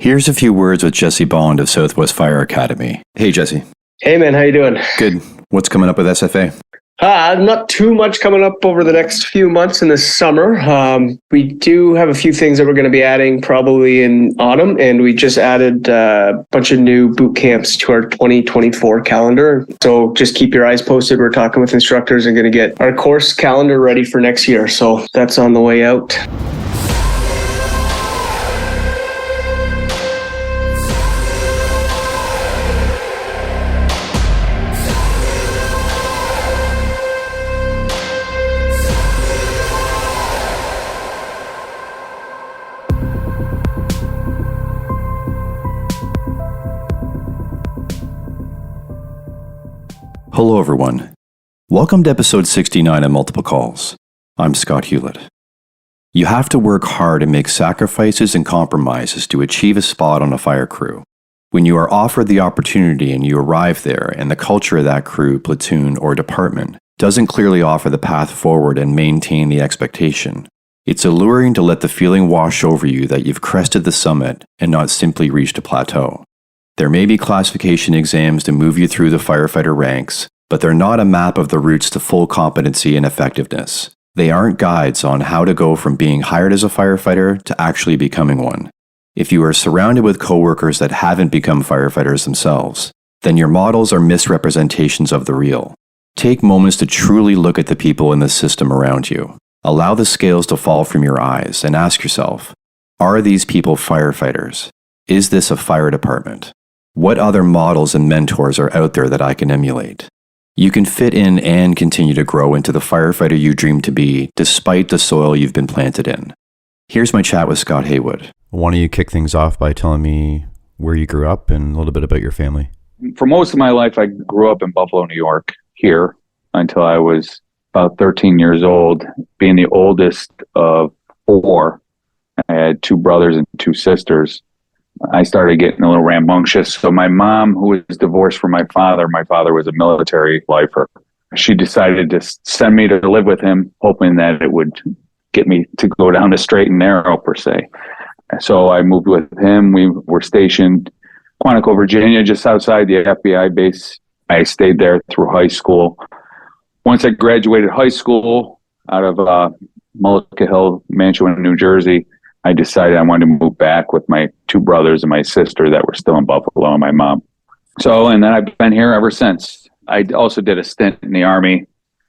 Here's a few words with Jesse Bond of Southwest Fire Academy. Hey, Jesse. Hey, man. How you doing? Good. What's coming up with SFA? Not too much coming up over the next few months in the summer. We do have a few things that we're going to be adding probably in autumn, and we just added a bunch of new boot camps to our 2024 calendar. So just keep your eyes posted. We're talking with instructors and going to get our course calendar ready for next year. So that's on the way out. Hello, everyone. Welcome to episode 69 of Multiple Calls. I'm Scott Hewlett. You have to work hard and make sacrifices and compromises to achieve a spot on a fire crew. When you are offered the opportunity and you arrive there and the culture of that crew, platoon, or department doesn't clearly offer the path forward and maintain the expectation, it's alluring to let the feeling wash over you that you've crested the summit and not simply reached a plateau. There may be classification exams to move you through the firefighter ranks, but they're not a map of the routes to full competency and effectiveness. They aren't guides on how to go from being hired as a firefighter to actually becoming one. If you are surrounded with coworkers that haven't become firefighters themselves, then your models are misrepresentations of the real. Take moments to truly look at the people in the system around you. Allow the scales to fall from your eyes and ask yourself, are these people firefighters? Is this a fire department? What other models and mentors are out there that I can emulate? You can fit in and continue to grow into the firefighter you dream to be, despite the soil you've been planted in. Here's my chat with Scott Heywood. Why don't you kick things off by telling me where you grew up and a little bit about your family? For most of my life, I grew up in Buffalo, New York, here, until I was about 13 years old. Being the oldest of four, I had two brothers and two sisters. I started getting a little rambunctious. So my mom, who was divorced from my father was a military lifer. She decided to send me to live with him, hoping that it would get me to go down the straight and narrow, per se. So I moved with him. We were stationed in Quantico, Virginia, just outside the FBI base. I stayed there through high school. Once I graduated high school out of Mullica Hill, Mantua, New Jersey, I decided I wanted to move back with my two brothers and my sister that were still in Buffalo and my mom. And then I've been here ever since. I also did a stint in the Army.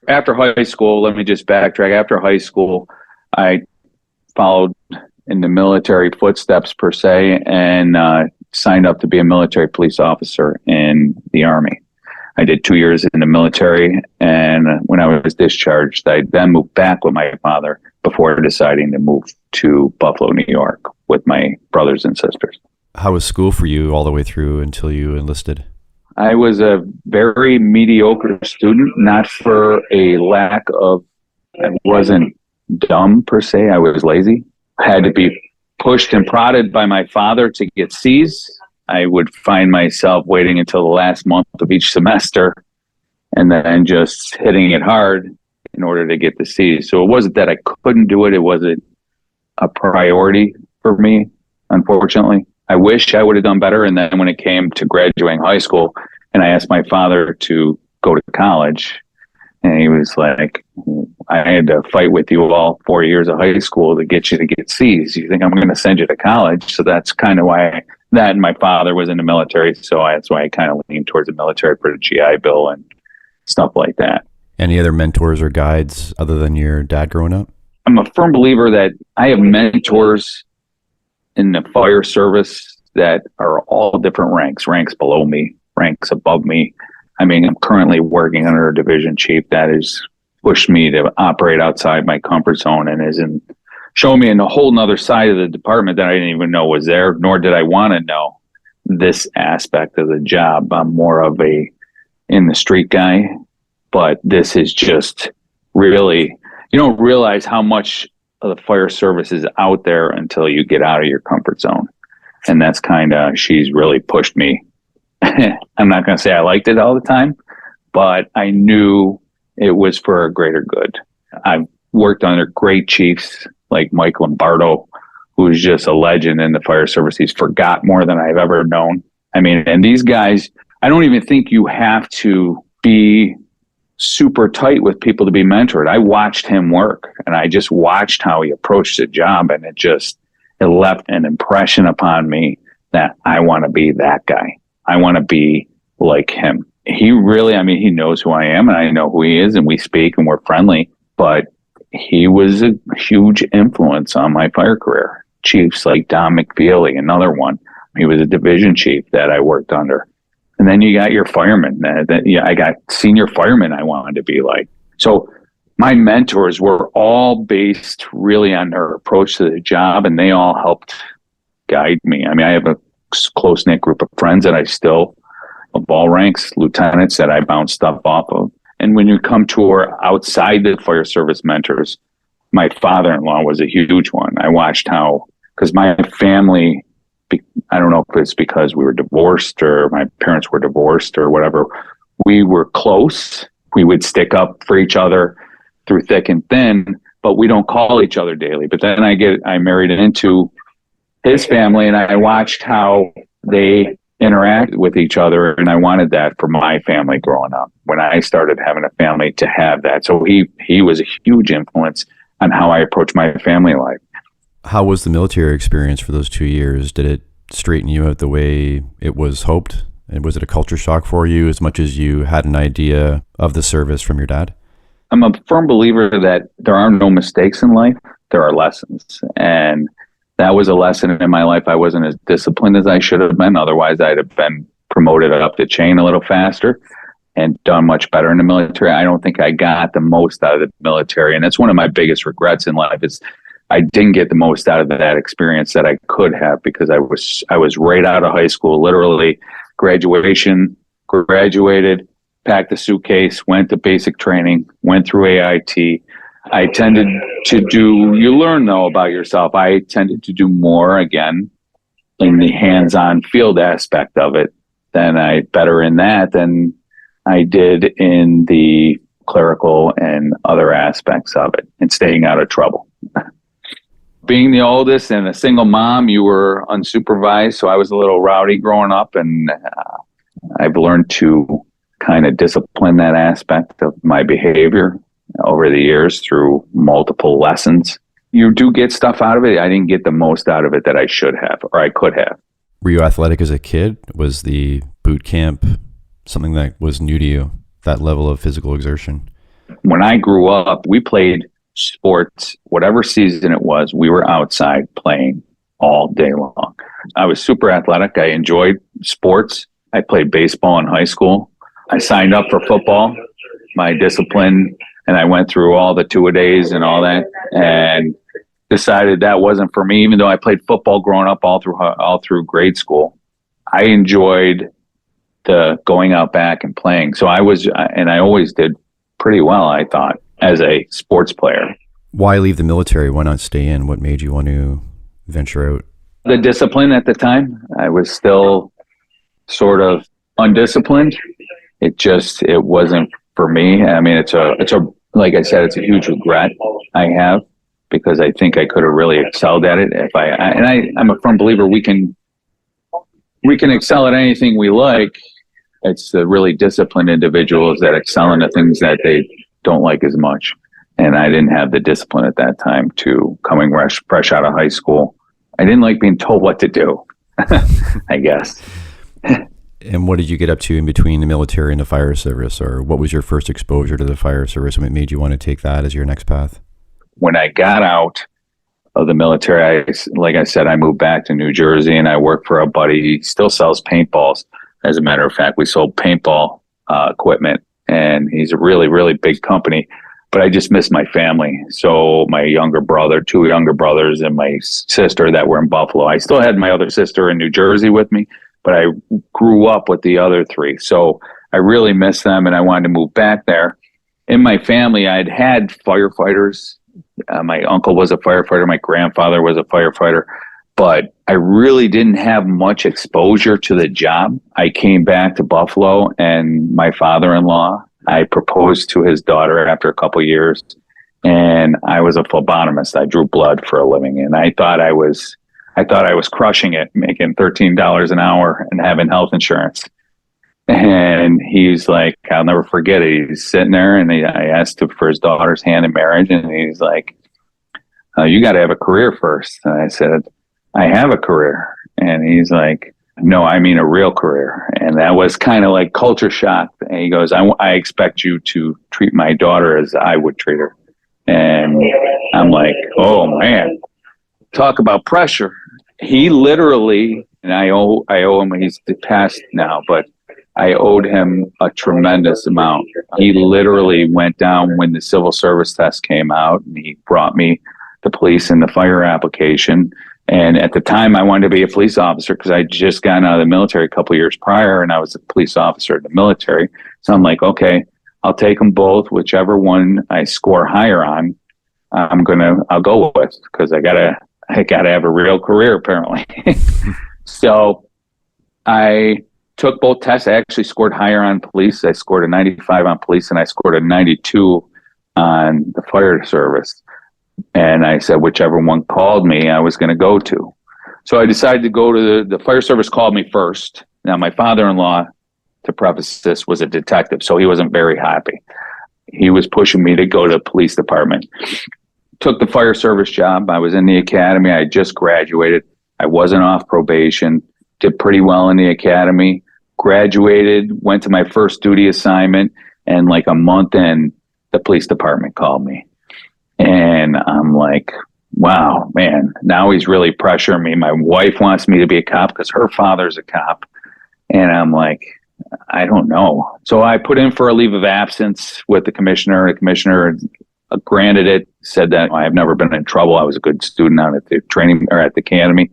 After high school, let me just backtrack. After high school, I followed in the military footsteps, per se, and signed up to be a military police officer in the Army. I did 2 years in the military, and when I was discharged, I then moved back with my father before deciding to move to Buffalo, New York with my brothers and sisters. How was school for you all the way through until you enlisted? I was a very mediocre student, not for a lack of, I wasn't dumb per se, I was lazy. I had to be pushed and prodded by my father to get C's. I would find myself waiting until the last month of each semester and then just hitting it hard in order to get the C's. So it wasn't that I couldn't do it. It wasn't a priority for me, unfortunately. I wish I would have done better. And then when it came to graduating high school and I asked my father to go to college, and he was like, I had to fight with you all 4 years of high school to get you to get C's. You think I'm going to send you to college? So that's kind of why that, and my father was in the military. So that's why I kind of leaned towards the military for the GI Bill and stuff like that. Any other mentors or guides other than your dad growing up? I'm a firm believer that I have mentors in the fire service that are all different ranks below me, ranks above me. I mean, I'm currently working under a division chief that has pushed me to operate outside my comfort zone and isn't showing me a whole nother side of the department that I didn't even know was there, nor did I want to know this aspect of the job. I'm more of a in the street guy, but this is just really, you don't realize how much of the fire service is out there until you get out of your comfort zone. And that's kind of, she's really pushed me. I'm not going to say I liked it all the time, but I knew it was for a greater good. I've worked under great chiefs like Mike Lombardo, who's just a legend in the fire service. He's forgot more than I've ever known. I mean, and these guys, I don't even think you have to be super tight with people to be mentored. I watched him work, and I just watched how he approached the job, and it left an impression upon me that I want to be that guy. I want to be like him. He really, I mean, he knows who I am, and I know who he is, and we speak and we're friendly, but he was a huge influence on my fire career. Chiefs like Don McFeely, another one. He was a division chief that I worked under. And then you got your firemen. I got senior firemen I wanted to be like. So my mentors were all based really on their approach to the job, and they all helped guide me. I mean, I have a close-knit group of friends that I still, of all ranks, lieutenants that I bounce stuff off of. And when you come to our outside the fire service mentors, my father-in-law was a huge one. I watched how, because my family, I don't know if it's because we were divorced or my parents were divorced or whatever, we were close. We would stick up for each other through thick and thin, but we don't call each other daily. But then I married into his family, and I watched how they interact with each other, and I wanted that for my family growing up when I started having a family to have that. So he was a huge influence on how I approach my family life. How was the military experience for those 2 years? Did it straighten you out the way it was hoped? And was it a culture shock for you as much as you had an idea of the service from your dad? I'm a firm believer that there are no mistakes in life. There are lessons. And that was a lesson in my life. I wasn't as disciplined as I should have been. Otherwise, I'd have been promoted up the chain a little faster and done much better in the military. I don't think I got the most out of the military. And that's one of my biggest regrets in life is I didn't get the most out of that experience that I could have, because I was right out of high school, literally graduated, packed a suitcase, went to basic training, went through AIT. I tended to you learn though about yourself. I tended to do more again in the hands-on field aspect of it better in that than I did in the clerical and other aspects of it and staying out of trouble. Being the oldest and a single mom, you were unsupervised. So I was a little rowdy growing up, and I've learned to kind of discipline that aspect of my behavior over the years through multiple lessons. You do get stuff out of it. I didn't get the most out of it that I should have, or I could have. Were you athletic as a kid? Was the boot camp something that was new to you, that level of physical exertion? When I grew up, we played sports, whatever season it was, we were outside playing all day long. I was super athletic. I enjoyed sports. I played baseball in high school. I signed up for football, my discipline, and I went through all the two-a-days and all that, and decided that wasn't for me. Even though I played football growing up all through grade school, I enjoyed the going out back and playing. So I always did pretty well, I thought, as a sports player. Why leave the military? Why not stay in? What made you want to venture out? The discipline at the time. I was still sort of undisciplined. It wasn't for me. I mean, it's a like I said, it's a huge regret I have, because I think I could have really excelled at it I'm a firm believer we can excel at anything we like. It's the really disciplined individuals that excel in the things that they don't like as much. And I didn't have the discipline at that time coming fresh out of high school. I didn't like being told what to do, I guess. And what did you get up to in between the military and the fire service? Or what was your first exposure to the fire service? What made you want to take that as your next path? When I got out of the military, like I said, I moved back to New Jersey, and I worked for a buddy. He still sells paintballs. As a matter of fact, we sold paintball equipment, and he's a really, really big company. But I just missed my family. So my two younger brothers, and my sister that were in Buffalo. I still had my other sister in New Jersey with me, but I grew up with the other three. So I really miss them, and I wanted to move back there. In my family, I'd had firefighters. My uncle was a firefighter. My grandfather was a firefighter. But I really didn't have much exposure to the job. I came back to Buffalo, and my father-in-law, I proposed to his daughter after a couple of years, and I was a phlebotomist. I drew blood for a living, and I thought I was crushing it, making $13 an hour and having health insurance. And he's like, I'll never forget it. He's sitting there, and I asked him for his daughter's hand in marriage, and he's like, you got to have a career first. And I said, I have a career. And he's like, no, I mean a real career. And that was kind of like culture shock. And he goes, I expect you to treat my daughter as I would treat her. And I'm like, oh man, talk about pressure. He literally, and I owe him, he's passed now, but I owed him a tremendous amount. He literally went down when the civil service test came out, and he brought me the police and the fire application. And at the time, I wanted to be a police officer because I just gotten out of the military a couple of years prior, and I was a police officer in the military. So I'm like, okay, I'll take them both. Whichever one I score higher on, I'll go with, because I gotta have a real career apparently. So I took both tests. I actually scored higher on police. I scored a 95 on police, and I scored a 92 on the fire service. And I said, whichever one called me, I was going to go to. So I decided to go to the fire service. Called me first. Now, my father-in-law, to preface this, was a detective, so he wasn't very happy. He was pushing me to go to the police department. Took the fire service job. I was in the academy. I just graduated. I wasn't off probation. Did pretty well in the academy. Graduated, went to my first duty assignment, and like a month in, the police department called me. And I'm like, wow, man, now he's really pressuring me. My wife wants me to be a cop because her father's a cop. And I'm like, I don't know. So I put in for a leave of absence with the commissioner. The commissioner granted it, said that I have never been in trouble. I was a good student out at the training or at the academy,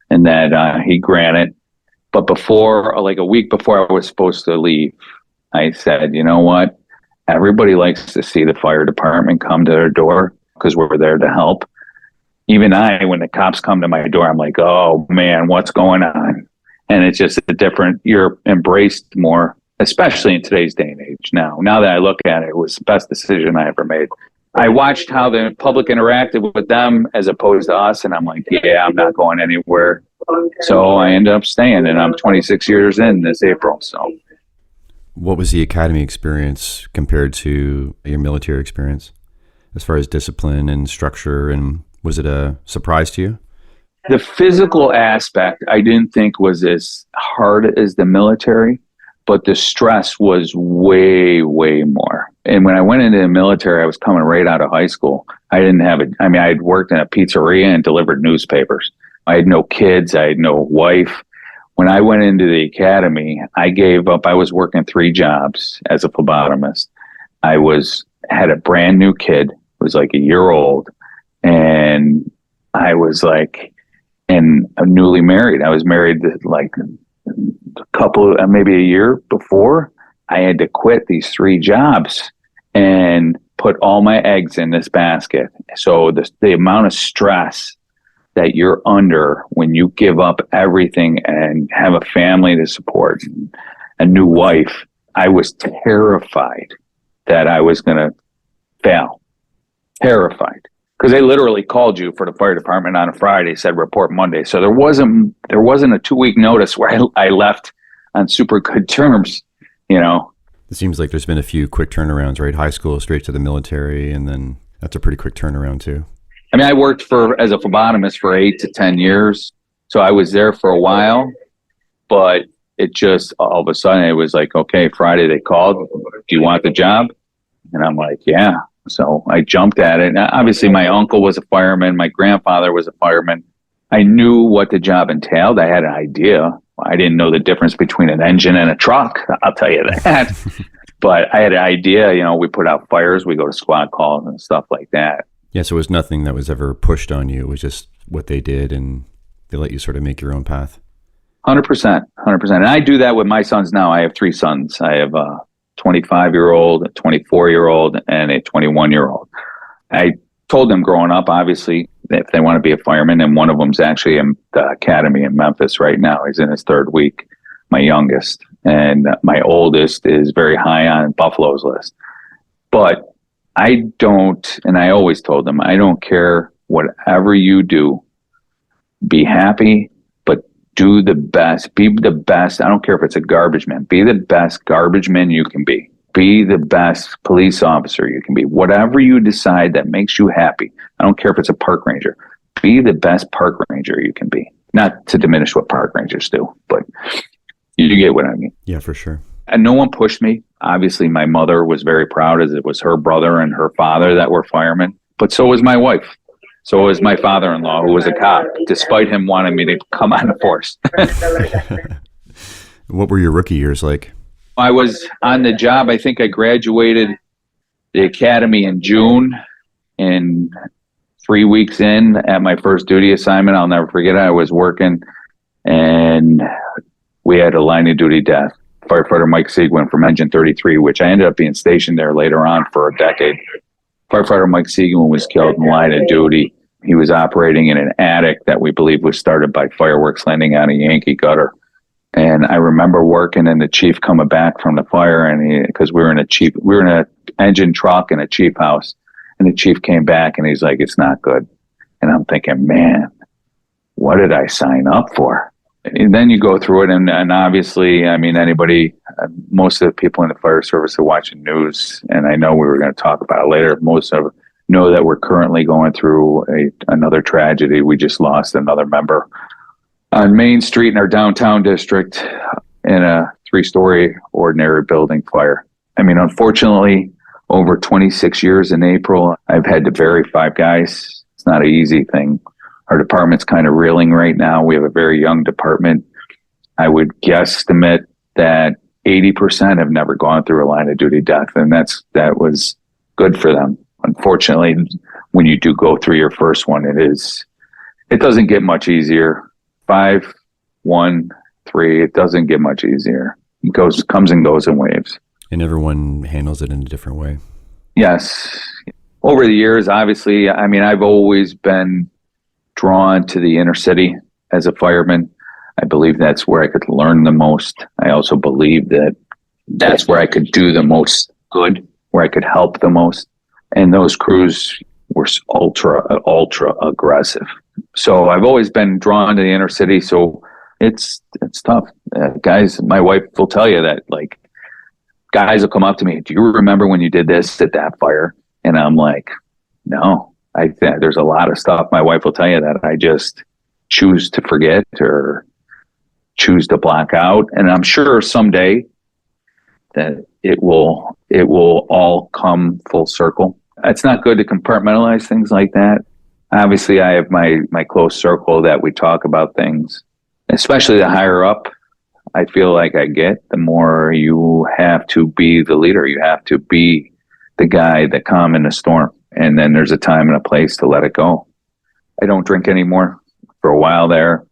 and that he granted. But before, like a week before I was supposed to leave, I said, you know what? Everybody likes to see the fire department come to their door because we're there to help. Even when the cops come to my door, I'm like, oh man, what's going on? And it's just you're embraced more, especially in today's day and age now. Now that I look at it, it was the best decision I ever made. I watched how the public interacted with them as opposed to us, and I'm like, yeah, I'm not going anywhere. So I ended up staying, and I'm 26 years in this April. So, what was the academy experience compared to your military experience as far as discipline and structure, and was it a surprise to you? The physical aspect I didn't think was as hard as the military, but the stress was way, way more. And when I went into the military, I was coming right out of high school. I had worked in a pizzeria and delivered newspapers. I had no kids. I had no wife. When I went into the academy, I gave up. I was working 3 jobs as a phlebotomist. I had a brand new kid, was like a year old, and I was like, and I'm newly married. I was married like a couple, maybe a year before. I had to quit these 3 jobs and put all my eggs in this basket. So the amount of stress that you're under when you give up everything and have a family to support, a new wife, I was terrified that I was going to fail. Terrified. Because they literally called you for the fire department on a Friday, said report Monday. So there wasn't a 2-week notice where I left on super good terms, you know. It seems like there's been a few quick turnarounds, right? High school straight to the military, and then that's a pretty quick turnaround too. I mean, I worked as a phlebotomist for 8 to 10 years. So I was there for a while, but it just, all of a sudden it was like, okay, Friday they called, do you want the job? And I'm like, yeah. So I jumped at it. Now, obviously my uncle was a fireman. My grandfather was a fireman. I knew what the job entailed. I had an idea. I didn't know the difference between an engine and a truck. I'll tell you that. But I had an idea, you know, we put out fires, we go to squad calls and stuff like that. Yeah, so it was nothing that was ever pushed on you. It was just what they did, and they let you sort of make your own path. 100%. And I do that with my sons now. I have 3 sons. I have a 25-year-old, a 24-year-old, and a 21-year-old. I told them growing up, obviously, if they want to be a fireman, and one of them's actually in the academy in Memphis right now. He's in his 3rd week, my youngest. And my oldest is very high on Buffalo's list. But I don't, and I always told them, I don't care whatever you do, be happy, but do the best. Be the best. I don't care if it's a garbage man. Be the best garbage man you can be. Be the best police officer you can be. Whatever you decide that makes you happy. I don't care if it's a park ranger. Be the best park ranger you can be. Not to diminish what park rangers do, but you get what I mean. Yeah, for sure. And no one pushed me. Obviously, my mother was very proud, as it was her brother and her father that were firemen. But so was my wife. So was my father-in-law, who was a cop, despite him wanting me to come on the force. What were your rookie years like? I was on the job. I think I graduated the academy in June, and 3 weeks in at my first duty assignment, I'll never forget it. I was working, and we had a line of duty death. Firefighter Mike Seguin from Engine 33, which I ended up being stationed there later on for a decade. Firefighter Mike Seguin was killed in line of duty. He was operating in an attic that we believe was started by fireworks landing on a Yankee gutter. And I remember working and the chief coming back from the fire, and because we were in an engine truck in a chief house, and the chief came back and he's like, "It's not good." And I'm thinking, man, what did I sign up for? And then you go through it, and obviously, I mean, most of the people in the fire service are watching news, and I know we were going to talk about it later. Most of know that we're currently going through another tragedy. We just lost another member on Main Street in our downtown district in a 3-story ordinary building fire. I mean, unfortunately, over 26 years in April, I've had to bury 5 guys. It's not an easy thing. Our department's kind of reeling right now. We have a very young department. I would guesstimate that 80% have never gone through a line of duty death, and that was good for them. Unfortunately, when you do go through your first one, it doesn't get much easier. 5, 1, 3, it doesn't get much easier. It comes and goes in waves. And everyone handles it in a different way. Yes. Over the years, obviously, I mean, I've always been drawn to the inner city as a fireman. I believe that's where I could learn the most. I also believe that that's where I could do the most good, where I could help the most. And those crews were ultra aggressive. So I've always been drawn to the inner city. So it's tough. Guys, my wife will tell you that, like, guys will come up to me, "Do you remember when you did this at that fire?" And I'm like, no. There's a lot of stuff. My wife will tell you that I just choose to forget or choose to block out. And I'm sure someday that it will all come full circle. It's not good to compartmentalize things like that. Obviously, I have my close circle that we talk about things, especially the higher up I feel like I get, the more you have to be the leader. You have to be the guy that calm in the storm. And then there's a time and a place to let it go. I don't drink anymore. For a while there,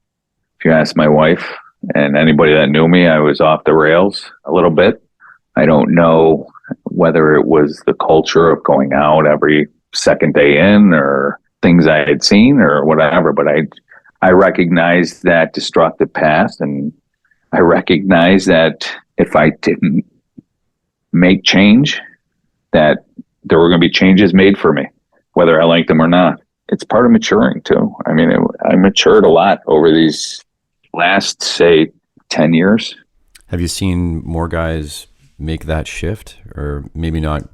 if you ask my wife and anybody that knew me, I was off the rails a little bit. I don't know whether it was the culture of going out every second day in or things I had seen or whatever, but I recognized that destructive path, and I recognized that if I didn't make change, that there were going to be changes made for me, whether I liked them or not. It's part of maturing too. I mean, I matured a lot over these last, say, 10 years. Have you seen more guys make that shift, or maybe not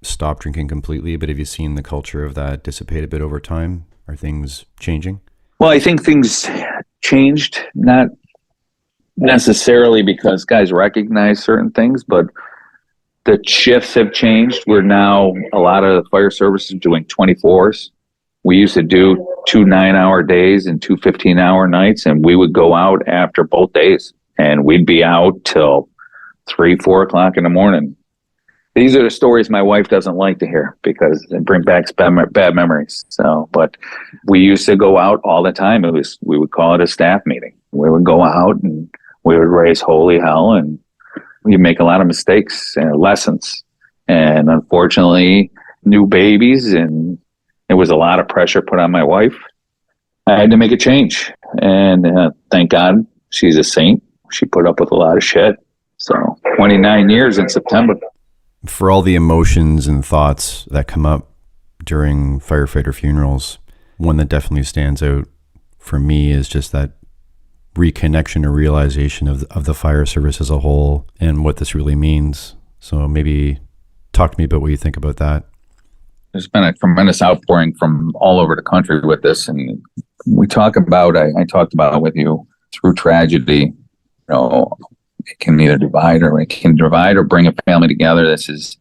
stop drinking completely, but have you seen the culture of that dissipate a bit over time? Are things changing? Well, I think things changed, not necessarily because guys recognize certain things, but the shifts have changed. We're now, a lot of the fire services doing 24s. We used to do 2 9-hour days and 2 15-hour nights, and we would go out after both days, and we'd be out till 3, 4 o'clock in the morning. These are the stories my wife doesn't like to hear because they bring back bad memories. So, but we used to go out all the time. We would call it a staff meeting. We would go out and we would raise holy hell, and we make a lot of mistakes and lessons. And unfortunately, new babies, and there was a lot of pressure put on my wife. I had to make a change, and thank God she's a saint. She put up with a lot of shit. So 29 years in September. For all the emotions and thoughts that come up during firefighter funerals, one that definitely stands out for me is just that reconnection or realization of the fire service as a whole and what this really means. So maybe talk to me about what you think about that. There's been a tremendous outpouring from all over the country with this, and we talk about, I talked about it with you, through tragedy, it can either divide or bring a family together. This is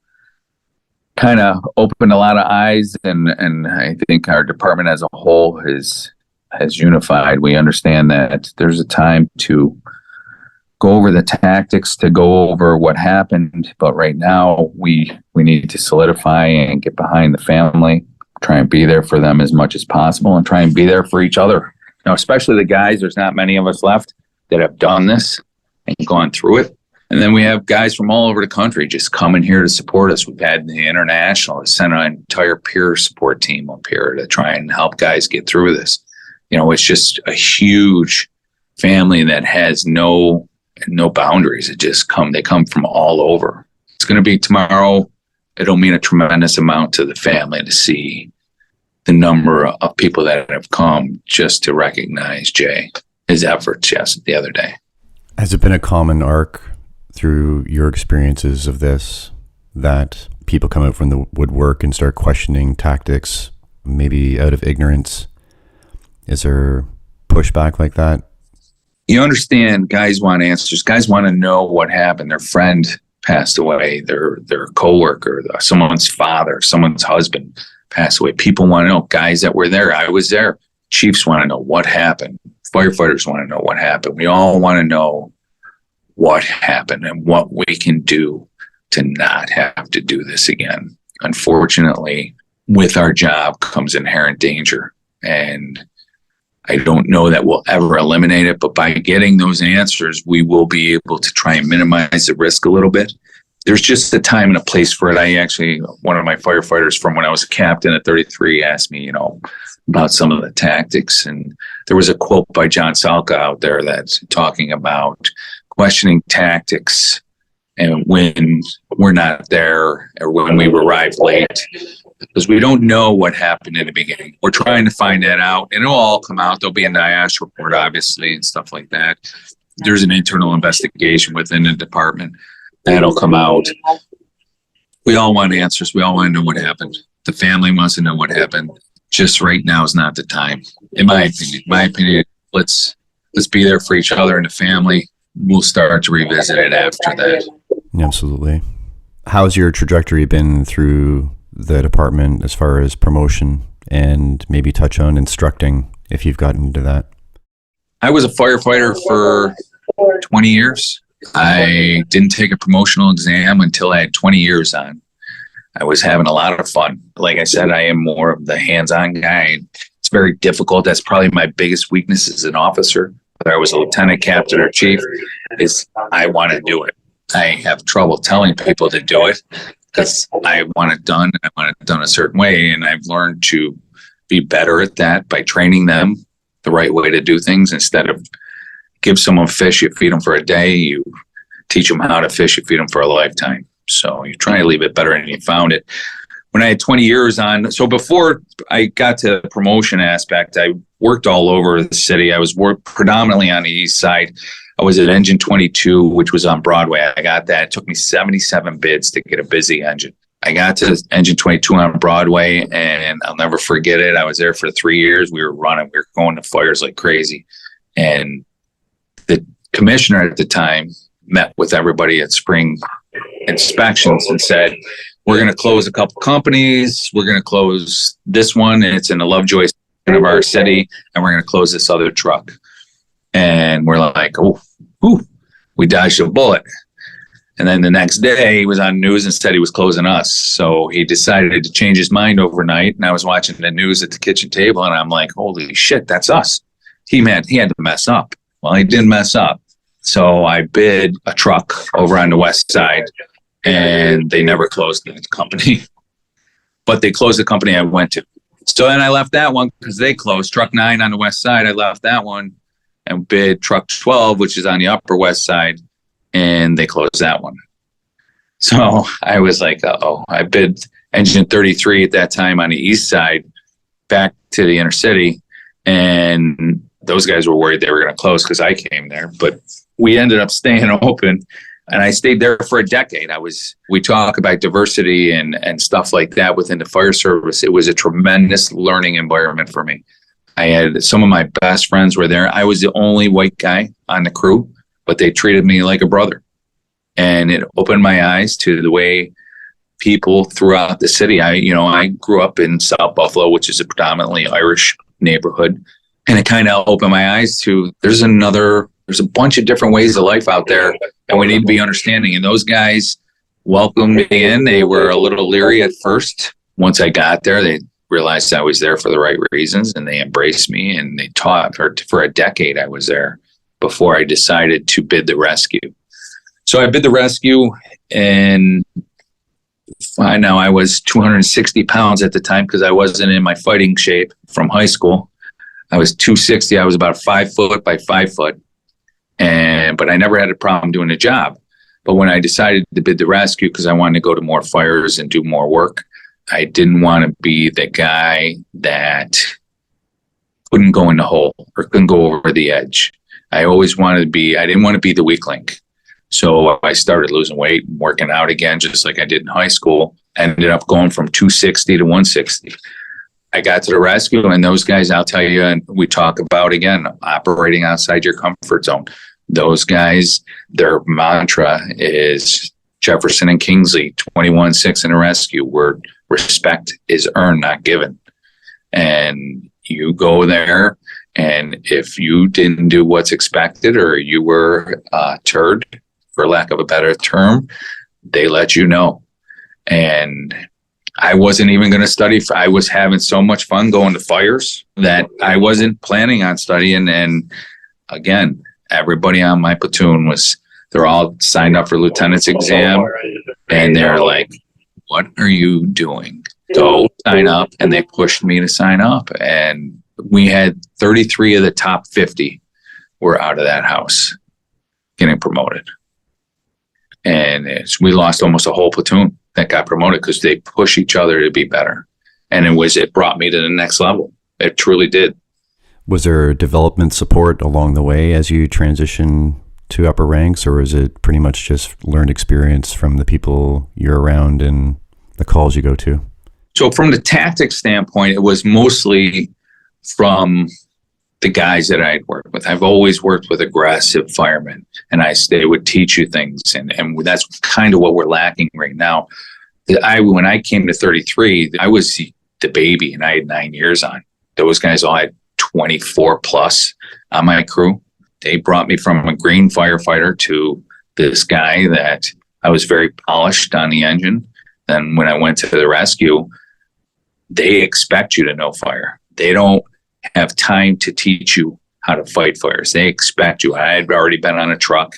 kind of opened a lot of eyes, and I think our department as a whole has unified. We understand that there's a time to go over the tactics, to go over what happened, but right now we need to solidify and get behind the family, try and be there for them as much as possible, and try and be there for each other. Especially the guys, there's not many of us left that have done this and gone through it. And then we have guys from all over the country just coming here to support us. We've had the international, sent an entire peer support team up here to try and help guys get through this. It's just a huge family that has no boundaries. They come from all over. It's going to be tomorrow. It'll mean a tremendous amount to the family to see the number of people that have come just to recognize Jay, his efforts the other day. Has it been a common arc through your experiences of this that people come out from the woodwork and start questioning tactics, maybe out of ignorance? Is there pushback like that? You understand, guys want answers. Guys want to know what happened. Their friend passed away, their coworker, someone's father, someone's husband passed away. People want to know. Guys that were there, I was there. Chiefs want to know what happened. Firefighters want to know what happened. We all want to know what happened and what we can do to not have to do this again. Unfortunately, with our job comes inherent danger, and I don't know that we'll ever eliminate it, but by getting those answers, we will be able to try and minimize the risk a little bit. There's just a time and a place for it. One of my firefighters from when I was a captain at 33 asked me, about some of the tactics. And there was a quote by John Salka out there that's talking about questioning tactics and when we're not there or when we arrive late, because we don't know what happened in the beginning. We're trying to find that out, and it'll all come out. There'll be a NIOSH report, obviously, and stuff like that. There's an internal investigation within the department that'll come out. We all want answers. We all want to know what happened. The family wants to know what happened. Just right now is not the time, in my opinion. Let's be there for each other and the family. We'll start to revisit it after that. Absolutely. How's your trajectory been through the department as far as promotion, and maybe touch on instructing if you've gotten into that? I was a firefighter for 20 years. I didn't take a promotional exam until I had 20 years on. I was having a lot of fun. Like I said, I am more of the hands-on guy. It's very difficult. That's probably my biggest weakness as an officer. Whether I was a lieutenant, captain, or chief, is I want to do it. I have trouble telling people to do it because I want it done. I want it done a certain way, and I've learned to be better at that by training them the right way to do things. Instead of give someone fish, you feed them for a day. You teach them how to fish, you feed them for a lifetime. So you try to leave it better than you found it. When I had 20 years on, so before I got to the promotion aspect, I worked all over the city. I was predominantly on the east side. I was at Engine 22, which was on Broadway. I got that. It took me 77 bids to get a busy engine. I got to Engine 22 on Broadway, and I'll never forget it. I was there for 3 years. We were running. We were going to fires like crazy. And the commissioner at the time met with everybody at spring inspections and said, we're going to close a couple companies. We're going to close this one, and it's in the Lovejoy section of our city, and we're going to close this other truck. And we're like, we dodged a bullet. And then the next day he was on news and said he was closing us. So he decided to change his mind overnight. And I was watching the news at the kitchen table, and I'm like, holy shit, that's us. He had to mess up. Well, he didn't mess up. So I bid a truck over on the west side, and they never closed the company. But they closed the company I went to. So then I left that one because they closed. Truck 9 on the west side, I left that one and bid truck 12, which is on the upper west side, and they closed that one. So I was like, uh-oh. I bid engine 33 at that time on the east side back to the inner city. And those guys were worried they were going to close because I came there. But we ended up staying open. And I stayed there for a decade. We talk about diversity and stuff like that within the fire service. It was a tremendous learning environment for me. I had some of my best friends were there. I was the only white guy on the crew, but they treated me like a brother. And it opened my eyes to the way people throughout the city. I grew up in South Buffalo, which is a predominantly Irish neighborhood. And it kind of opened my eyes to there's a bunch of different ways of life out there, and we need to be understanding. And those guys welcomed me in. They were a little leery at first. Once I got there, they realized I was there for the right reasons, and they embraced me, and they taught for a decade. I was there before I decided to bid the rescue. So I bid the rescue, and now I was 260 pounds at the time because I wasn't in my fighting shape from high school. I was 260. I was about 5 foot by 5 foot. But I never had a problem doing the job. But when I decided to bid the rescue, because I wanted to go to more fires and do more work, I didn't want to be the guy that couldn't go in the hole or couldn't go over the edge. I didn't want to be the weak link. So I started losing weight and working out again, just like I did in high school. I ended up going from 260 to 160. I got to the rescue, and those guys, I'll tell you, and we talk about, again, operating outside your comfort zone. Those guys, their mantra is Jefferson and Kingsley, 21-6 in a rescue, where respect is earned, not given. And you go there, and if you didn't do what's expected or you were turd, for lack of a better term, they let you know. And I wasn't even going to study. I was having so much fun going to fires that I wasn't planning on studying. And again, everybody on my platoon they're all signed up for lieutenant's exam. And they're like, what are you doing? Go sign up. And they pushed me to sign up. And we had 33 of the top 50 were out of that house getting promoted. And we lost almost a whole platoon that got promoted because they push each other to be better. And it brought me to the next level. It truly did. Was there development support along the way as you transition to upper ranks, or is it pretty much just learned experience from the people you're around and the calls you go to? So from the tactics standpoint, it was mostly from the guys that I'd worked with. I've always worked with aggressive firemen, and they would teach you things. And that's kind of what we're lacking right now. When I came to 33, I was the baby, and I had 9 years on. Those guys all had 24 plus on my crew. They brought me from a green firefighter to this guy that I was very polished on the engine. Then when I went to the rescue, they expect you to know fire. They don't have time to teach you how to fight fires. They expect you. I had already been on a truck.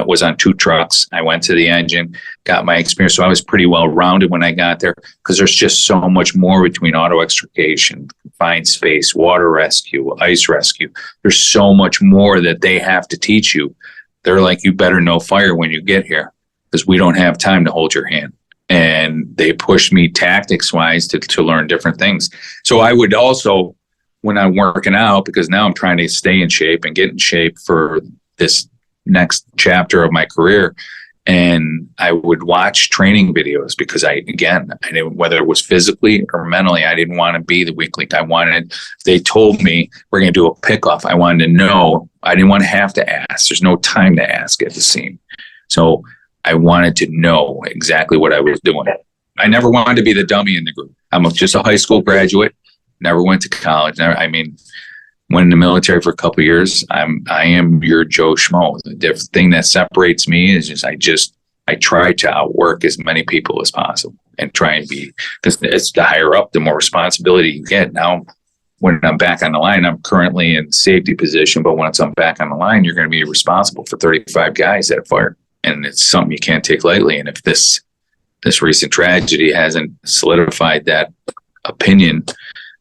Was on 2 trucks. I went to the engine, got my experience. So I was pretty well rounded when I got there because there's just so much more between auto extrication, confined space, water rescue, ice rescue. There's so much more that they have to teach you. They're like, you better know fire when you get here because we don't have time to hold your hand. And they pushed me tactics wise to learn different things. So I would also, when I'm working out, because now I'm trying to stay in shape and get in shape for this next chapter of my career, and I would watch training videos because I didn't, whether it was physically or mentally, I didn't want to be the weak link. They told me we're going to do a pickoff. I wanted to know. I didn't want to have to ask. There's no time to ask at the scene. So I wanted to know exactly what I was doing. I never wanted to be the dummy in the group. I'm just a high school graduate, never went to college. Went in the military for a couple of years. I am your Joe Schmo. The thing that separates me is I try to outwork as many people as possible and try and be, because it's the higher up, the more responsibility you get. Now, when I'm back on the line, I'm currently in safety position, but once I'm back on the line, you're going to be responsible for 35 guys at a fire. And it's something you can't take lightly. And if this recent tragedy hasn't solidified that opinion,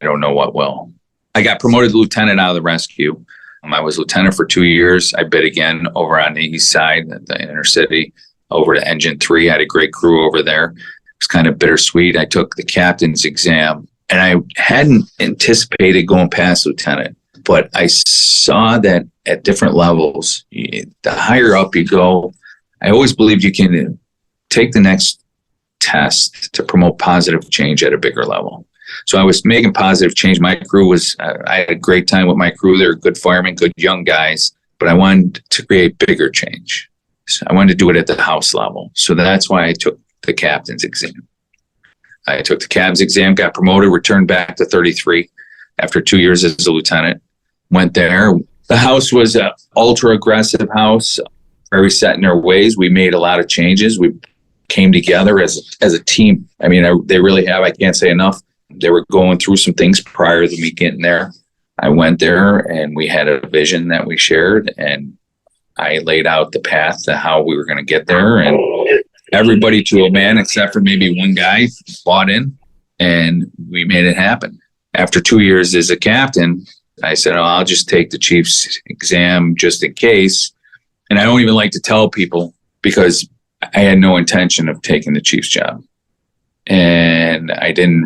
I don't know what will. I got promoted to lieutenant out of the rescue. I was lieutenant for 2 years. I bid again over on the east side at the inner city. over to Engine 3. I had a great crew over there. It was kind of bittersweet. I took the captain's exam, and I hadn't anticipated going past lieutenant, but I saw that at different levels, the higher up you go, I always believed you can take the next test to promote positive change at a bigger level. So I was making positive change. My crew was, I had a great time with my crew. They're good firemen, good young guys, but I wanted to create bigger change. So I wanted to do it at the house level. So that's why I took the captain's exam. I took the captain's exam, got promoted, returned back to 33 after 2 years as a lieutenant. Went there. The house was an ultra aggressive house, very set in their ways. We made a lot of changes. We came together as a team. I mean, they really have. I can't say enough. They were going through some things prior to me getting there. I went there and we had a vision that we shared, and I laid out the path to how we were going to get there. And everybody to a man, except for maybe one guy, bought in, and we made it happen. After 2 years as a captain, I said, oh, I'll just take the chief's exam just in case. And I don't even like to tell people because I had no intention of taking the chief's job. And I didn't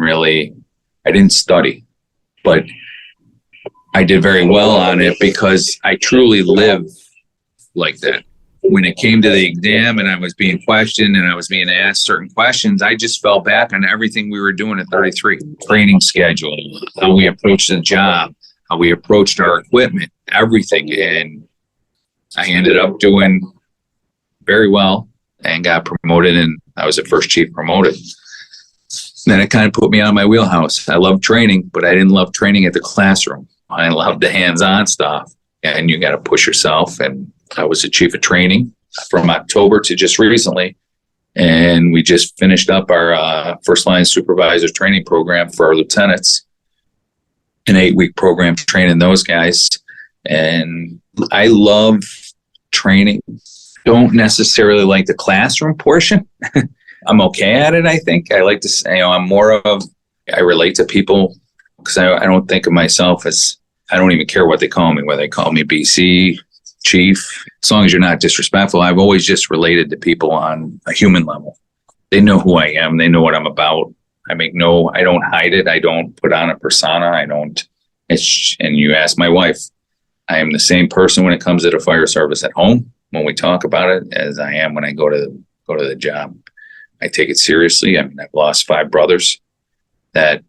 study, but I did very well on it because I truly live like that. When it came to the exam and I was being questioned and I was being asked certain questions, I just fell back on everything we were doing at 33. Training schedule, how we approached the job, how we approached our equipment, everything. And I ended up doing very well and got promoted, and I was the first chief promoted. Then it kind of put me out of my wheelhouse. I loved training, but I didn't love training at the classroom. I loved the hands-on stuff, and you got to push yourself. And I was the chief of training from October to just recently. And we just finished up our first line supervisor training program for our lieutenants, an 8-week program training those guys. And I love training. Don't necessarily like the classroom portion. I'm okay at it, I think. I like to say, I relate to people because I don't think of myself as, I don't even care what they call me, whether they call me BC, chief. As long as you're not disrespectful, I've always just related to people on a human level. They know who I am. They know what I'm about. I don't hide it. I don't put on a persona. And you ask my wife, I am the same person when it comes to the fire service at home when we talk about it as I am when I go to the job. I take it seriously. I mean, I've lost 5 brothers that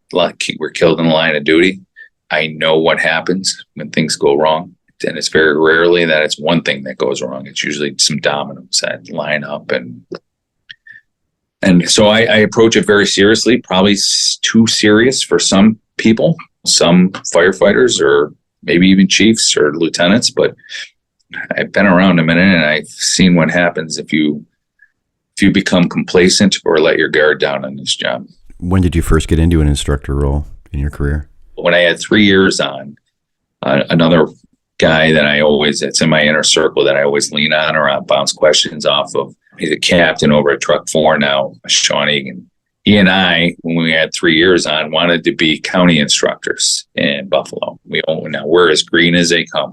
were killed in the line of duty. I know what happens when things go wrong. And it's very rarely that it's one thing that goes wrong. It's usually some dominoes that line up. And so I approach it very seriously, probably too serious for some people, some firefighters, or maybe even chiefs or lieutenants. But I've been around a minute, and I've seen what happens if you become complacent or let your guard down on this job. When did you first get into an instructor role in your career? When I had 3 years on, another guy that's in my inner circle that I always lean on or I bounce questions off of. He's a captain over at Truck 4 now, Sean Egan. He and I, when we had 3 years on, wanted to be county instructors in Buffalo. We're as green as they come.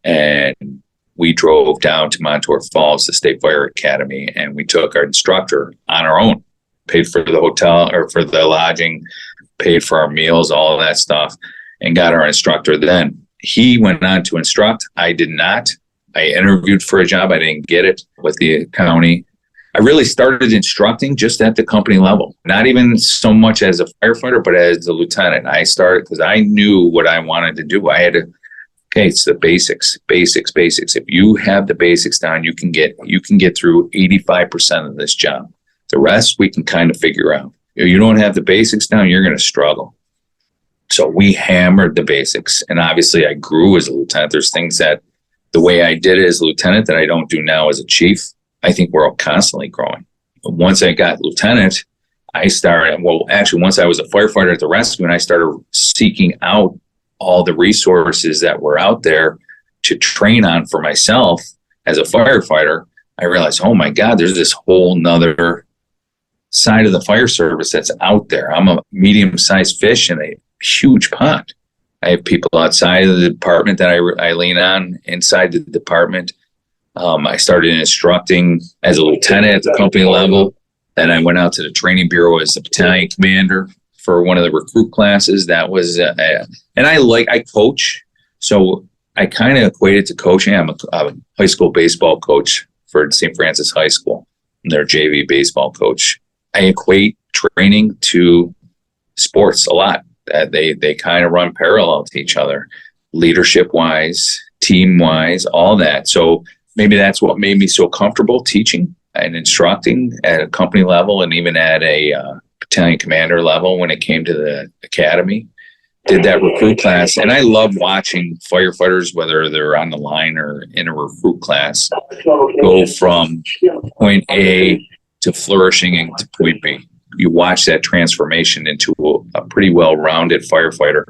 And we drove down to Montour Falls, the State Fire Academy, and we took our instructor on our own, paid for the hotel or for the lodging, paid for our meals, all of that stuff, and got our instructor then. He went on to instruct. I did not. I interviewed for a job. I didn't get it with the county. I really started instructing just at the company level, not even so much as a firefighter, but as a lieutenant. I started because I knew what I wanted to do. It's the basics. If you have the basics down, you can get through 85% of this job. The rest we can kind of figure out. If you don't have the basics down, you're going to struggle. So we hammered the basics. And obviously I grew as a lieutenant. There's things that the way I did it as a lieutenant that I don't do now as a chief. I think we're all constantly growing. But once I got lieutenant, once I was a firefighter at the rescue, and I started seeking out all the resources that were out there to train on for myself as a firefighter, I realized, oh my God, there's this whole nother side of the fire service that's out there. I'm a medium-sized fish in a huge pond. I have people outside of the department that I lean on, inside the department. I started instructing as a lieutenant at the company level. Then I went out to the training bureau as the battalion commander for one of the recruit classes. That was, and I coach. So I kind of equated to coaching. I'm a high school baseball coach for St. Francis High School. I'm their JV baseball coach. I equate training to sports a lot. They kind of run parallel to each other, leadership wise, team wise, all that. So maybe that's what made me so comfortable teaching and instructing at a company level and even at a battalion commander level when it came to the academy. Did that recruit class. And I love watching firefighters, whether they're on the line or in a recruit class, go from point A to flourishing into point B. You watch that transformation into a pretty well-rounded firefighter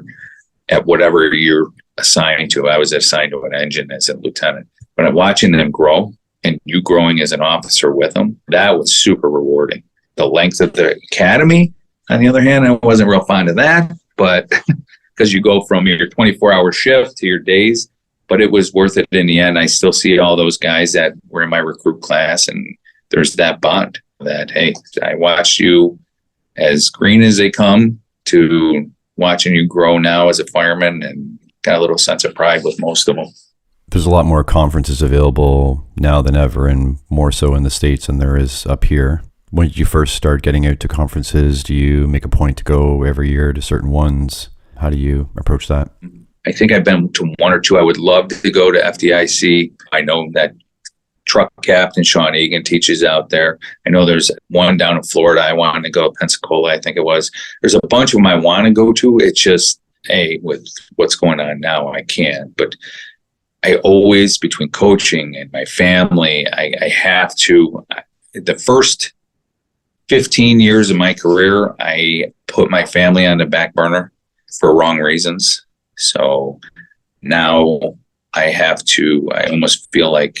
at whatever you're assigned to. I was assigned to an engine as a lieutenant. But I'm watching them grow and you growing as an officer with them, that was super rewarding. The length of the academy, on the other hand, I wasn't real fond of that, but because you go from your 24-hour shift to your days, but it was worth it in the end. I still see all those guys that were in my recruit class, and there's that bond that, hey, I watched you as green as they come to watching you grow now as a fireman, and got a little sense of pride with most of them. There's a lot more conferences available now than ever, and more so in the States than there is up here. When did you first start getting out to conferences? Do you make a point to go every year to certain ones? How do you approach that? I think I've been to one or two. I would love to go to FDIC. I know that truck captain Sean Egan teaches out there. I know there's one down in Florida. I wanted to go, Pensacola, I think it was. There's a bunch of them I want to go to. It's just, hey, with what's going on now, I can't. But I always, between coaching and my family, I have to. The first 15 years of my career, I put my family on the back burner for wrong reasons. So now I almost feel like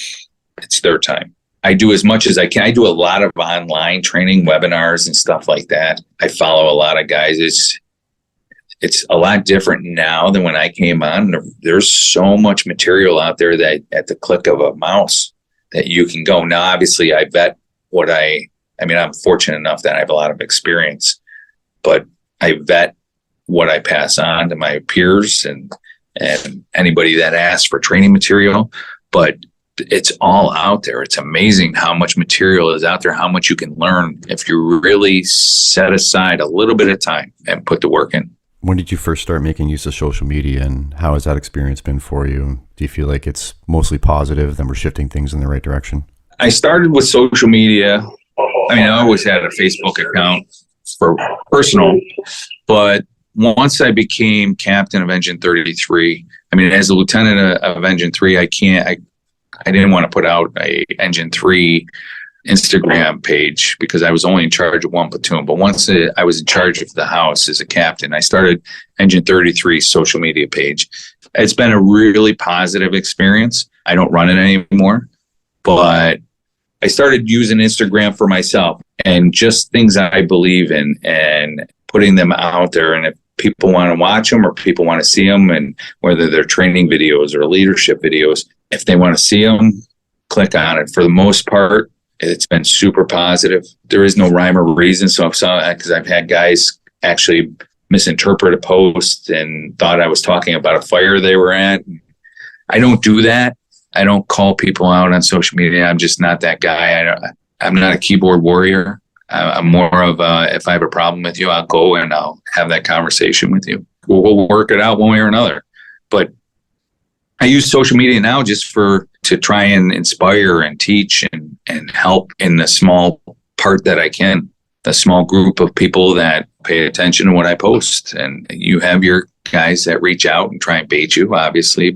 it's their time. I do as much as I can. I do a lot of online training, webinars and stuff like that. I follow a lot of guys. It's a lot different now than when I came on. There's so much material out there that at the click of a mouse that you can go. Now, obviously, I vet I'm fortunate enough that I have a lot of experience, but I vet what I pass on to my peers and anybody that asks for training material. But it's all out there. It's amazing how much material is out there, how much you can learn if you really set aside a little bit of time and put the work in. When did you first start making use of social media, and how has that experience been for you? Do you feel like it's mostly positive, then we're shifting things in the right direction? I started with social media. I always had a Facebook account for personal, but once I became captain of Engine 33, as a lieutenant of Engine 3, I didn't want to put out a Engine 3 Instagram page because I was only in charge of one platoon. But once I was in charge of the house as a captain, I started Engine 33 social media page. It's been a really positive experience. I don't run it anymore, but I started using Instagram for myself and just things I believe in and putting them out there. And if people want to watch them or people want to see them, and whether they're training videos or leadership videos, if they want to see them, click on it. For the most part, it's been super positive. There is no rhyme or reason. So because I've had guys actually misinterpret a post and thought I was talking about a fire they were at. I don't do that. I don't call people out on social media. I'm just not that guy. I'm not a keyboard warrior. I'm more of if I have a problem with you, I'll go and I'll have that conversation with you. We'll work it out one way or another. But I use social media now just to try and inspire and teach and help in the small part that I can, the small group of people that pay attention to what I post. And you have your guys that reach out and try and bait you, obviously,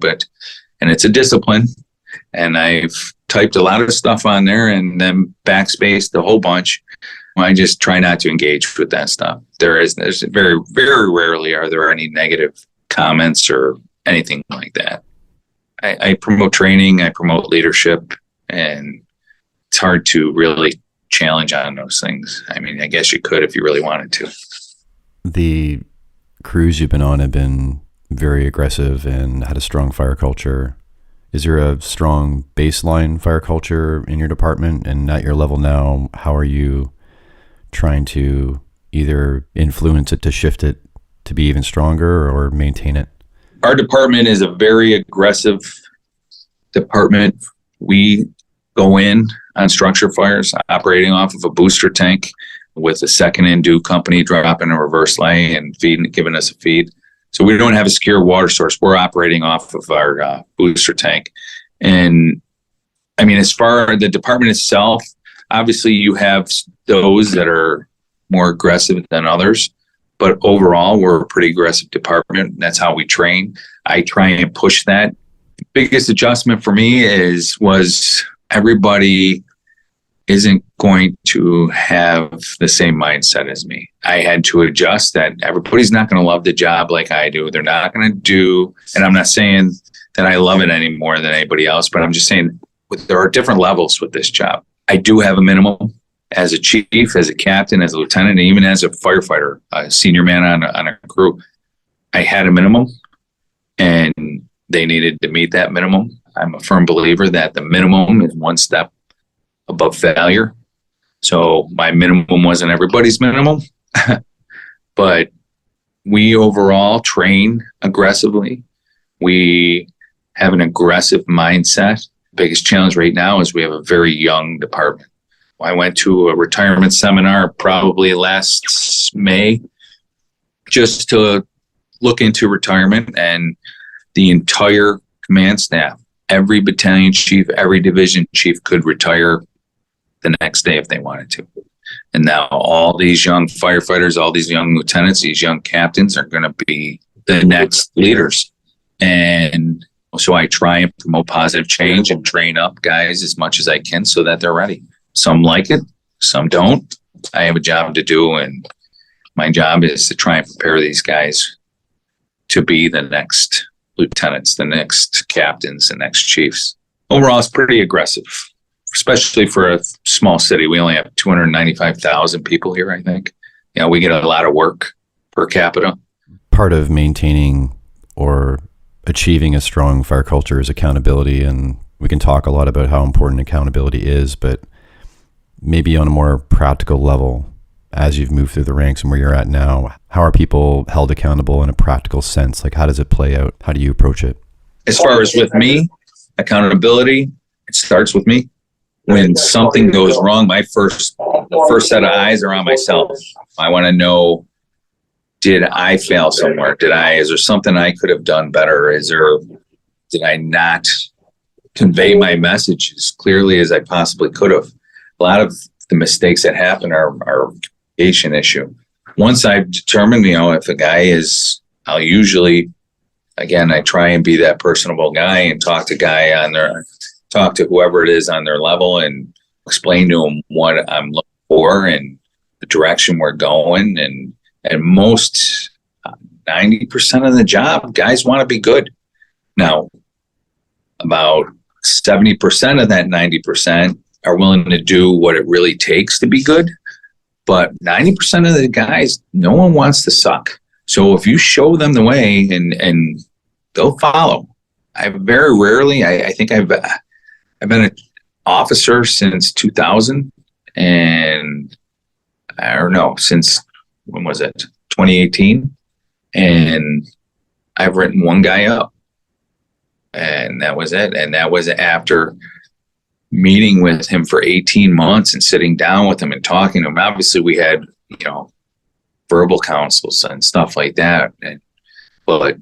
and it's a discipline. And I've typed a lot of stuff on there and then backspaced a whole bunch. I just try not to engage with that stuff. There's very, very rarely are there any negative comments or anything like that. I promote training, I promote leadership, and it's hard to really challenge on those things. I guess you could if you really wanted to. The crews you've been on have been very aggressive and had a strong fire culture. Is there a strong baseline fire culture in your department? And at your level now, how are you trying to either influence it to shift it to be even stronger or maintain it? Our department is a very aggressive department. We go in on structure fires operating off of a booster tank with a second in due company dropping a reverse lay and feeding, giving us a feed. So we don't have a secure water source. We're operating off of our booster tank. And I mean, as far as the department itself, obviously you have those that are more aggressive than others, but overall we're a pretty aggressive department. That's how we train. I try and push that. The biggest adjustment for me was everybody isn't going to have the same mindset as me. I had to adjust that everybody's not going to love the job like I do. They're not going to do, and I'm not saying that I love it any more than anybody else, but I'm just saying there are different levels with this job. I do have a minimum as a chief, as a captain, as a lieutenant, and even as a firefighter, a senior man on a crew. I had a minimum and they needed to meet that minimum. I'm a firm believer that the minimum is one step above failure. So my minimum wasn't everybody's minimum, but we overall train aggressively. We have an aggressive mindset. Biggest challenge right now is we have a very young department. I went to a retirement seminar probably last May just to look into retirement, and the entire command staff, every battalion chief, every division chief could retire the next day if they wanted to. And now all these young firefighters, all these young lieutenants, these young captains are going to be the next leaders. And so I try and promote positive change and train up guys as much as I can so that they're ready. Some like it, some don't. I have a job to do, and my job is to try and prepare these guys to be the next lieutenants, the next captains, the next chiefs. Overall, it's pretty aggressive, especially for a small city. We only have 295,000 people here, I think. You know, we get a lot of work per capita. Part of maintaining or achieving a strong fire culture is accountability, and we can talk a lot about how important accountability is, but maybe on a more practical level, as you've moved through the ranks and where you're at now, how are people held accountable in a practical sense? Like, how does it play out? How do you approach it? As far as with me, accountability, it starts with me. When something goes wrong, the first set of eyes are on myself. I want to know, did I fail somewhere? Is there something I could have done better? Did I not convey my message as clearly as I possibly could have? A lot of the mistakes that happen are communication issue. Once I've determined, if a guy is, I'll usually, again, I try and be that personable guy and talk to whoever it is on their level and explain to them what I'm looking for and the direction we're going. And most 90% of the job, guys want to be good. Now, about 70% of that 90% are willing to do what it really takes to be good. But 90% of the guys, no one wants to suck. So if you show them the way and they'll follow. I very rarely, I think I've been an officer since 2000 and I don't know, since when was it? 2018. And I've written one guy up and that was it. And that was after meeting with him for 18 months and sitting down with him and talking to him. Obviously we had, verbal counsels and stuff like that. But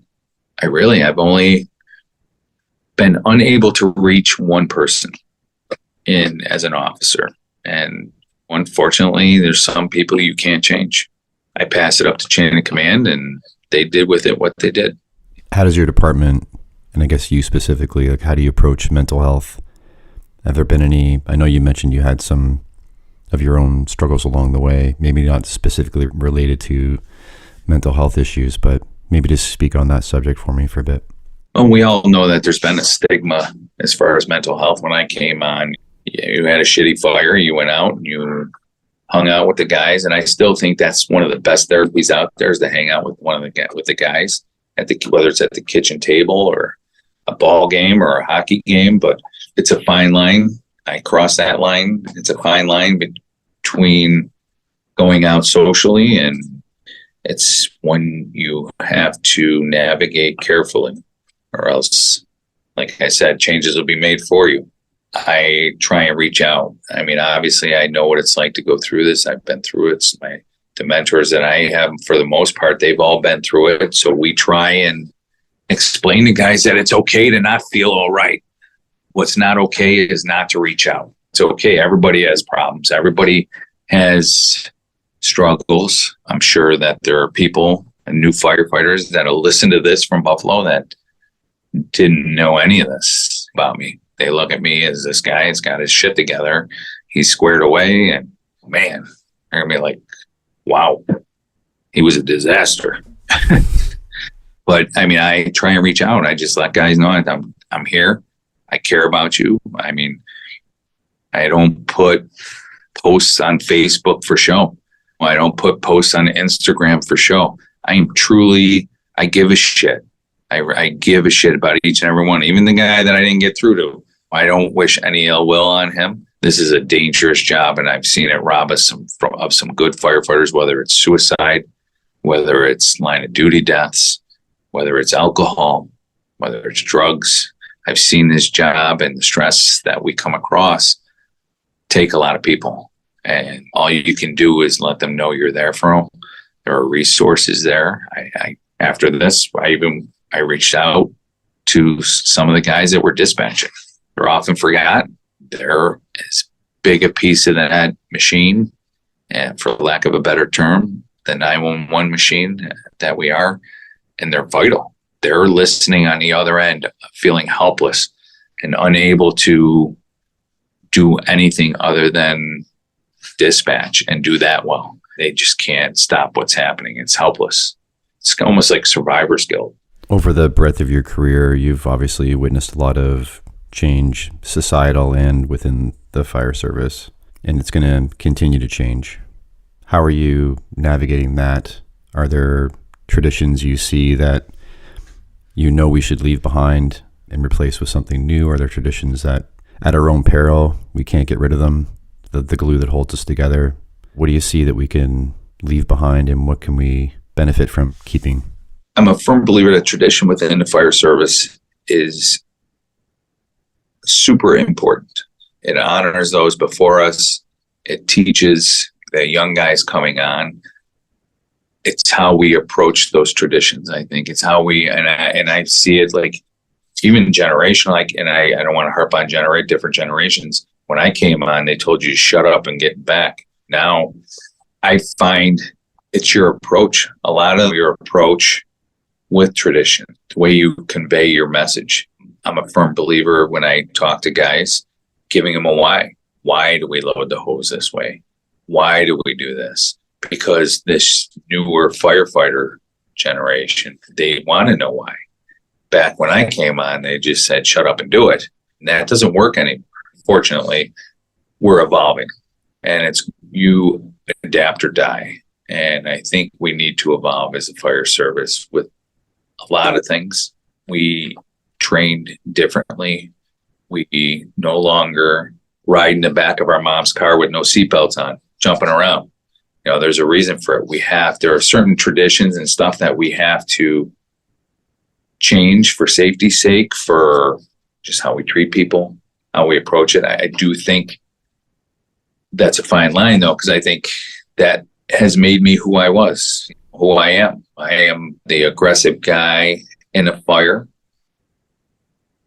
I've only been unable to reach one person as an officer. And unfortunately, there's some people you can't change. I pass it up to chain of command and they did with it what they did. How does your department, and I guess you specifically, how do you approach mental health? Have there been any, I know you mentioned you had some of your own struggles along the way, maybe not specifically related to mental health issues, but maybe just speak on that subject for me for a bit. Well, we all know that there's been a stigma as far as mental health. When I came on, you had a shitty fire, you went out and you hung out with the guys. And I still think that's one of the best therapies out there is to hang out with with the guys whether it's at the kitchen table or a ball game or a hockey game, but it's a fine line. I cross that line. It's a fine line between going out socially, and it's one you have to navigate carefully, or else, like I said, changes will be made for you. I try and reach out. I mean, obviously, I know what it's like to go through this. I've been through it. The mentors that I have, for the most part, they've all been through it. So we try and explain to guys that it's okay to not feel all right. What's not okay is not to reach out. It's okay. Everybody has problems. Everybody has struggles. I'm sure that there are people and new firefighters that'll listen to this from Buffalo that didn't know any of this about me. They look at me as this guy has got his shit together. He's squared away, and man, they're gonna be like, wow, he was a disaster. But I mean, I try and reach out. I just let guys know I'm here. I care about you. I mean, I don't put posts on Facebook for show. I don't put posts on Instagram for show. I give a shit. I give a shit about each and every one. Even the guy that I didn't get through to, I don't wish any ill will on him. This is a dangerous job, and I've seen it rob us of some good firefighters, whether it's suicide, whether it's line of duty deaths, whether it's alcohol, whether it's drugs. I've seen this job and the stress that we come across take a lot of people. And all you can do is let them know you're there for them. There are resources there. After this, I reached out to some of the guys that were dispatching. They're often forgotten. They're as big a piece of that machine, and for lack of a better term, the 911 machine that we are, and they're vital. They're listening on the other end, feeling helpless and unable to do anything other than dispatch and do that well. They just can't stop what's happening. It's helpless. It's almost like survivor's guilt. Over the breadth of your career, you've obviously witnessed a lot of change, societal and within the fire service, and it's going to continue to change. How are you navigating that? Are there traditions you see that you know we should leave behind and replace with something new? Are there traditions that at our own peril, we can't get rid of them, the glue that holds us together? What do you see that we can leave behind, and what can we benefit from keeping? I'm a firm believer that tradition within the fire service is super important. It honors those before us. It teaches the young guys coming on. It's how we approach those traditions. I think it's how I see it like even generational, and I don't want to harp on different generations. When I came on, they told you to shut up and get back. Now I find it's your approach. A lot of your approach with tradition, the way you convey your message. I'm a firm believer when I talk to guys, giving them a why. Why do we load the hose this way? Why do we do this? Because this newer firefighter generation, they want to know why. Back when I came on, they just said, shut up and do it. And that doesn't work anymore. Fortunately, we're evolving, and it's you adapt or die. And I think we need to evolve as a fire service with a lot of things. We trained differently. We no longer ride in the back of our mom's car with no seatbelts on, jumping around. There's a reason for it. There are certain traditions and stuff that we have to change for safety's sake, for just how we treat people, how we approach it. I do think that's a fine line, though, because I think that has made me who I was, who I am. I am the aggressive guy in a fire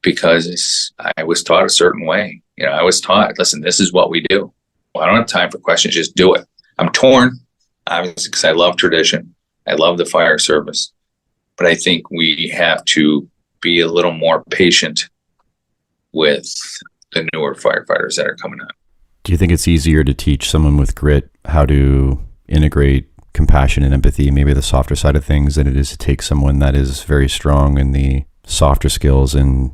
because I was taught a certain way. I was taught, listen, this is what we do. Well, I don't have time for questions, just do it. I'm torn, obviously, because I love tradition. I love the fire service. But I think we have to be a little more patient with the newer firefighters that are coming up. Do you think it's easier to teach someone with grit how to integrate compassion and empathy, maybe the softer side of things, than it is to take someone that is very strong in the softer skills and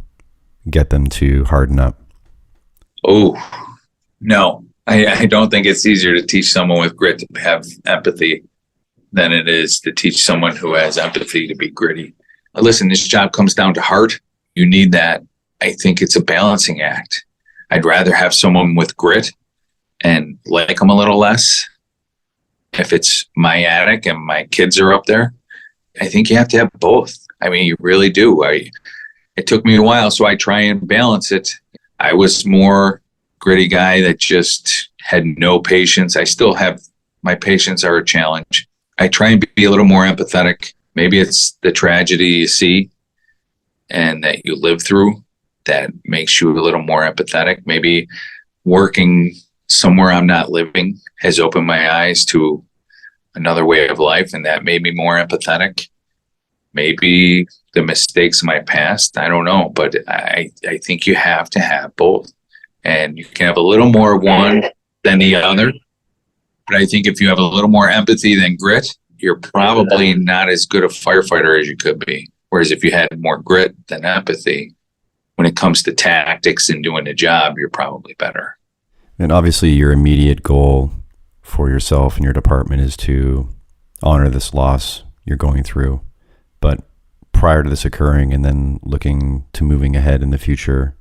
get them to harden up? Oh, no. I don't think it's easier to teach someone with grit to have empathy than it is to teach someone who has empathy to be gritty. Listen, this job comes down to heart. you need that. I think it's a balancing act. I'd rather have someone with grit and like them a little less. If it's my attic and my kids are up there, I think you have to have both. I mean, you really do. It took me a while, so I try and balance it. I was more gritty guy that just had no patience. I still have, my patience are a challenge. I try and be a little more empathetic. Maybe it's the tragedy you see and that you live through that makes you a little more empathetic. Maybe working somewhere I'm not living has opened my eyes to another way of life, and that made me more empathetic. Maybe the mistakes of my past, I don't know, but I think you have to have both. And you can have a little more of one than the other. But I think if you have a little more empathy than grit, you're probably not as good a firefighter as you could be. Whereas if you had more grit than empathy, when it comes to tactics and doing the job, you're probably better. And obviously your immediate goal for yourself and your department is to honor this loss you're going through. But prior to this occurring and then looking to moving ahead in the future,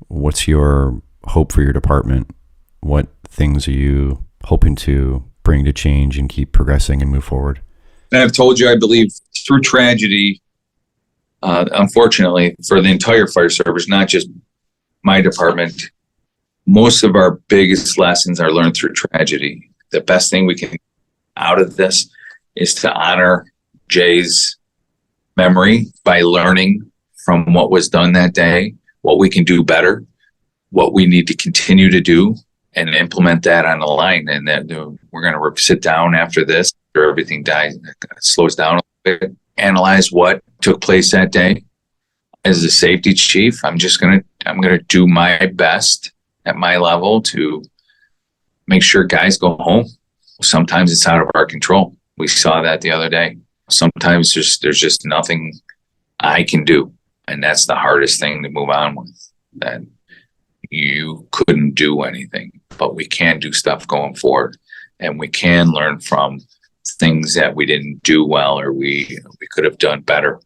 what's your hope for your department? What things are you hoping to bring to change and keep progressing and move forward? And I've told you, I believe through tragedy, unfortunately, for the entire fire service, not just my department, most of our biggest lessons are learned through tragedy. The best thing we can get out of this is to honor Jay's memory by learning from what was done that day, what we can do better, what we need to continue to do, and implement that on the line. And then we're going to sit down after this, after everything slows down a little bit, analyze what took place that day. As the safety chief, I'm going to do my best at my level to make sure guys go home. Sometimes it's out of our control. We saw that the other day. Sometimes there's just nothing I can do. And that's the hardest thing to move on with. That you couldn't do anything, but we can do stuff going forward. And we can learn from things that we didn't do well or we could have done better.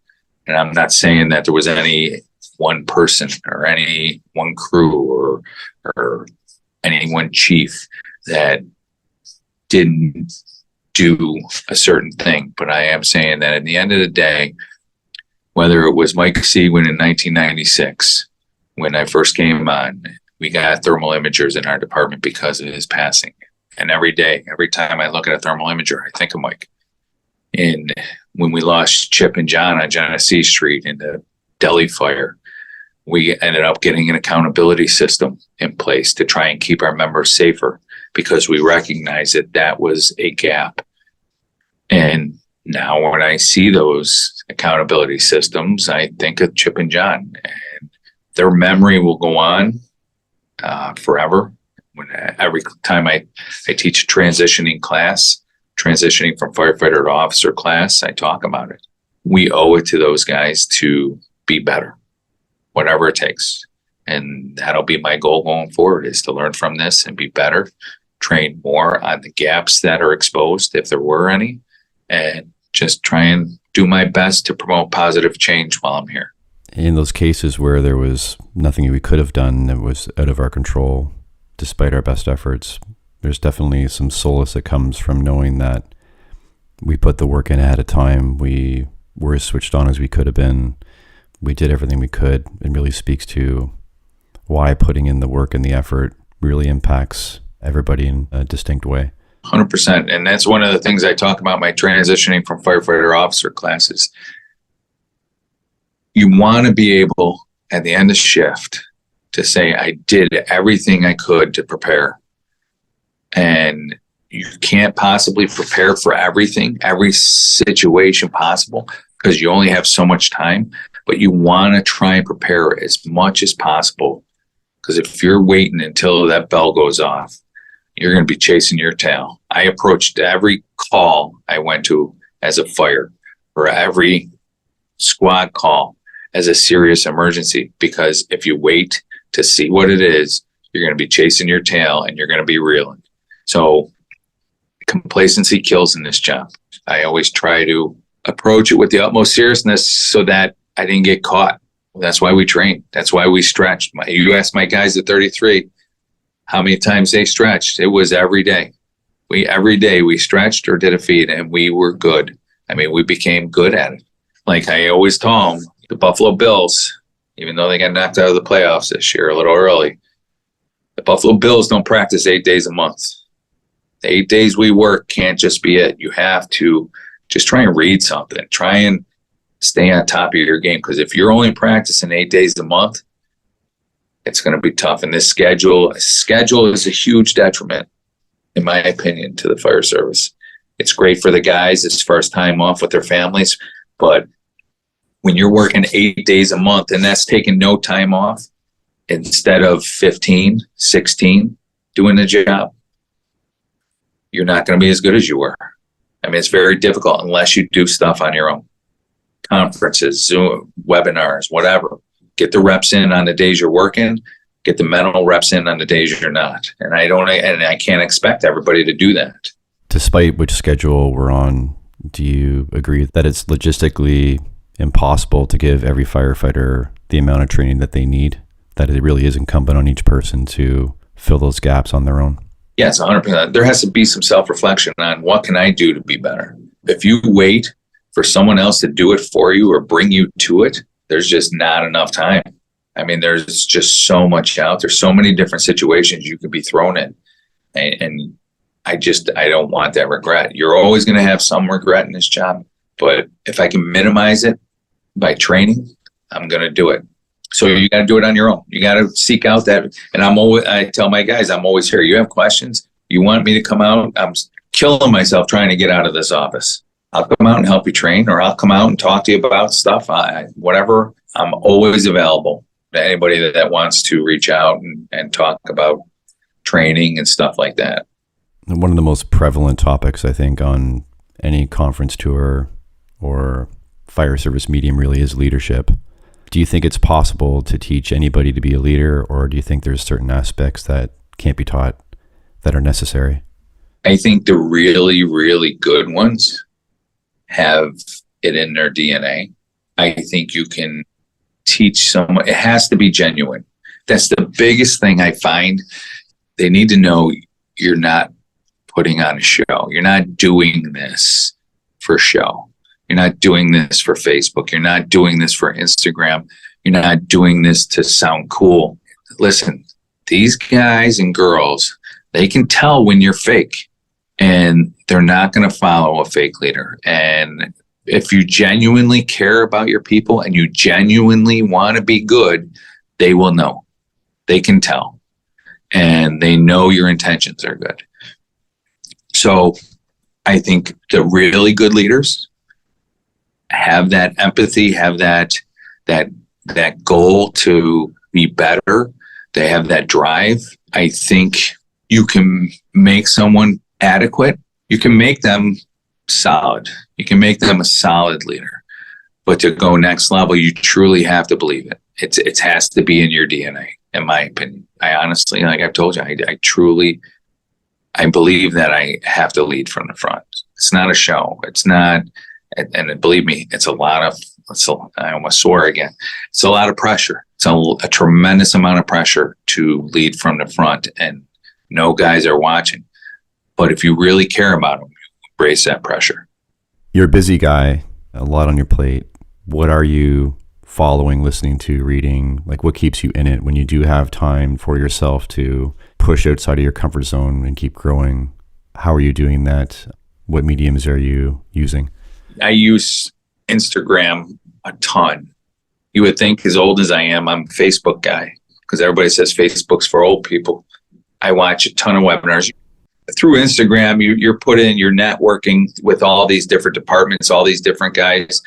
And I'm not saying that there was any one person or any one crew or any one chief that didn't do a certain thing. But I am saying that at the end of the day, whether it was Mike Seawin in 1996, when I first came on, we got thermal imagers in our department because of his passing. And every day, every time I look at a thermal imager, I think of Mike. And when we lost Chip and John on Genesee Street in the Delhi fire, we ended up getting an accountability system in place to try and keep our members safer because we recognized that that was a gap. And now when I see those accountability systems, I think of Chip and John, and their memory will go on forever. When every time I teach a transitioning class, transitioning from firefighter to officer class, I talk about it. We owe it to those guys to be better, whatever it takes. And that'll be my goal going forward, is to learn from this and be better, train more on the gaps that are exposed, if there were any, and just try and do my best to promote positive change while I'm here. In those cases where there was nothing we could have done that was out of our control, despite our best efforts, there's definitely some solace that comes from knowing that we put the work in ahead of time. We were as switched on as we could have been. We did everything we could. It really speaks to why putting in the work and the effort really impacts everybody in a distinct way. 100%. And that's one of the things I talk about my transitioning from firefighter officer classes. You want to be able at the end of shift to say, I did everything I could to prepare. And you can't possibly prepare for everything, every situation possible, because you only have so much time. But you want to try and prepare as much as possible, because if you're waiting until that bell goes off, you're going to be chasing your tail. I approached every call I went to as a fire, or every squad call as a serious emergency, because if you wait to see what it is, you're going to be chasing your tail and you're going to be reeling. So complacency kills in this job. I always try to approach it with the utmost seriousness so that I didn't get caught That's why we train. That's why we stretch. You ask my guys at 33 how many times they stretched. It was every day. Every day we stretched or did a feed, and we were good. I mean, we became good at it. Like I always tell them, the Buffalo Bills, even though they got knocked out of the playoffs this year a little early, the Buffalo Bills don't practice 8 days a month. The 8 days we work can't just be it. You have to just try and read something. Try and stay on top of your game, because if you're only practicing 8 days a month, it's going to be tough. And this schedule is a huge detriment, in my opinion, to the fire service. It's great for the guys. It's first time off with their families. But when you're working 8 days a month, and that's taking no time off, instead of 15, 16 doing the job, you're not going to be as good as you were. I mean, it's very difficult unless you do stuff on your own. Conferences, Zoom, webinars, whatever. Get the reps in on the days you're working. Get the mental reps in on the days you're not. And I can't expect everybody to do that. Despite which schedule we're on, do you agree that it's logistically impossible to give every firefighter the amount of training that they need? That it really is incumbent on each person to fill those gaps on their own? Yes, 100%. There has to be some self-reflection on what can I do to be better. If you wait for someone else to do it for you or bring you to it, there's just not enough time. I mean, there's just so much out there, so many different situations you could be thrown in. And I don't want that regret. You're always going to have some regret in this job, but if I can minimize it by training, I'm going to do it. So you got to do it on your own. You got to seek out that. And I tell my guys, I'm always here. You have questions? You want me to come out? I'm killing myself trying to get out of this office. I'll come out and help you train, or I'll come out and talk to you about stuff. Whatever, I'm always available to anybody that wants to reach out and talk about training and stuff like that. One of the most prevalent topics, I think, on any conference tour or fire service medium really is leadership. Do you think it's possible to teach anybody to be a leader, or do you think there's certain aspects that can't be taught that are necessary? I think the really, really good ones have it in their DNA. I think you can teach someone. It has to be genuine. That's the biggest thing I find. They need to know you're not putting on a show. You're not doing this for show. You're not doing this for Facebook. You're not doing this for Instagram. You're not doing this to sound cool. Listen, these guys and girls, they can tell when you're fake, and they're not going to follow a fake leader. And if you genuinely care about your people and you genuinely want to be good, they will know. They can tell. And they know your intentions are good. So I think the really good leaders have that empathy, have that goal to be better. They have that drive. I think you can make someone adequate. You can make them solid. You can make them a solid leader. But to go next level, you truly have to believe it. It has to be in your DNA, in my opinion. I honestly, like I've told you, I believe that I have to lead from the front. It's not a show. It's not, and believe me, I almost swore again. It's a lot of pressure. It's a tremendous amount of pressure to lead from the front, and no guys are watching. But if you really care about them, you embrace that pressure. You're a busy guy, a lot on your plate. What are you following, listening to, reading? Like, what keeps you in it when you do have time for yourself to push outside of your comfort zone and keep growing? How are you doing that? What mediums are you using? I use Instagram a ton. You would think, as old as I am, I'm a Facebook guy, because everybody says Facebook's for old people. I watch a ton of webinars. Through Instagram, you're put in, you're networking with all these different departments, all these different guys,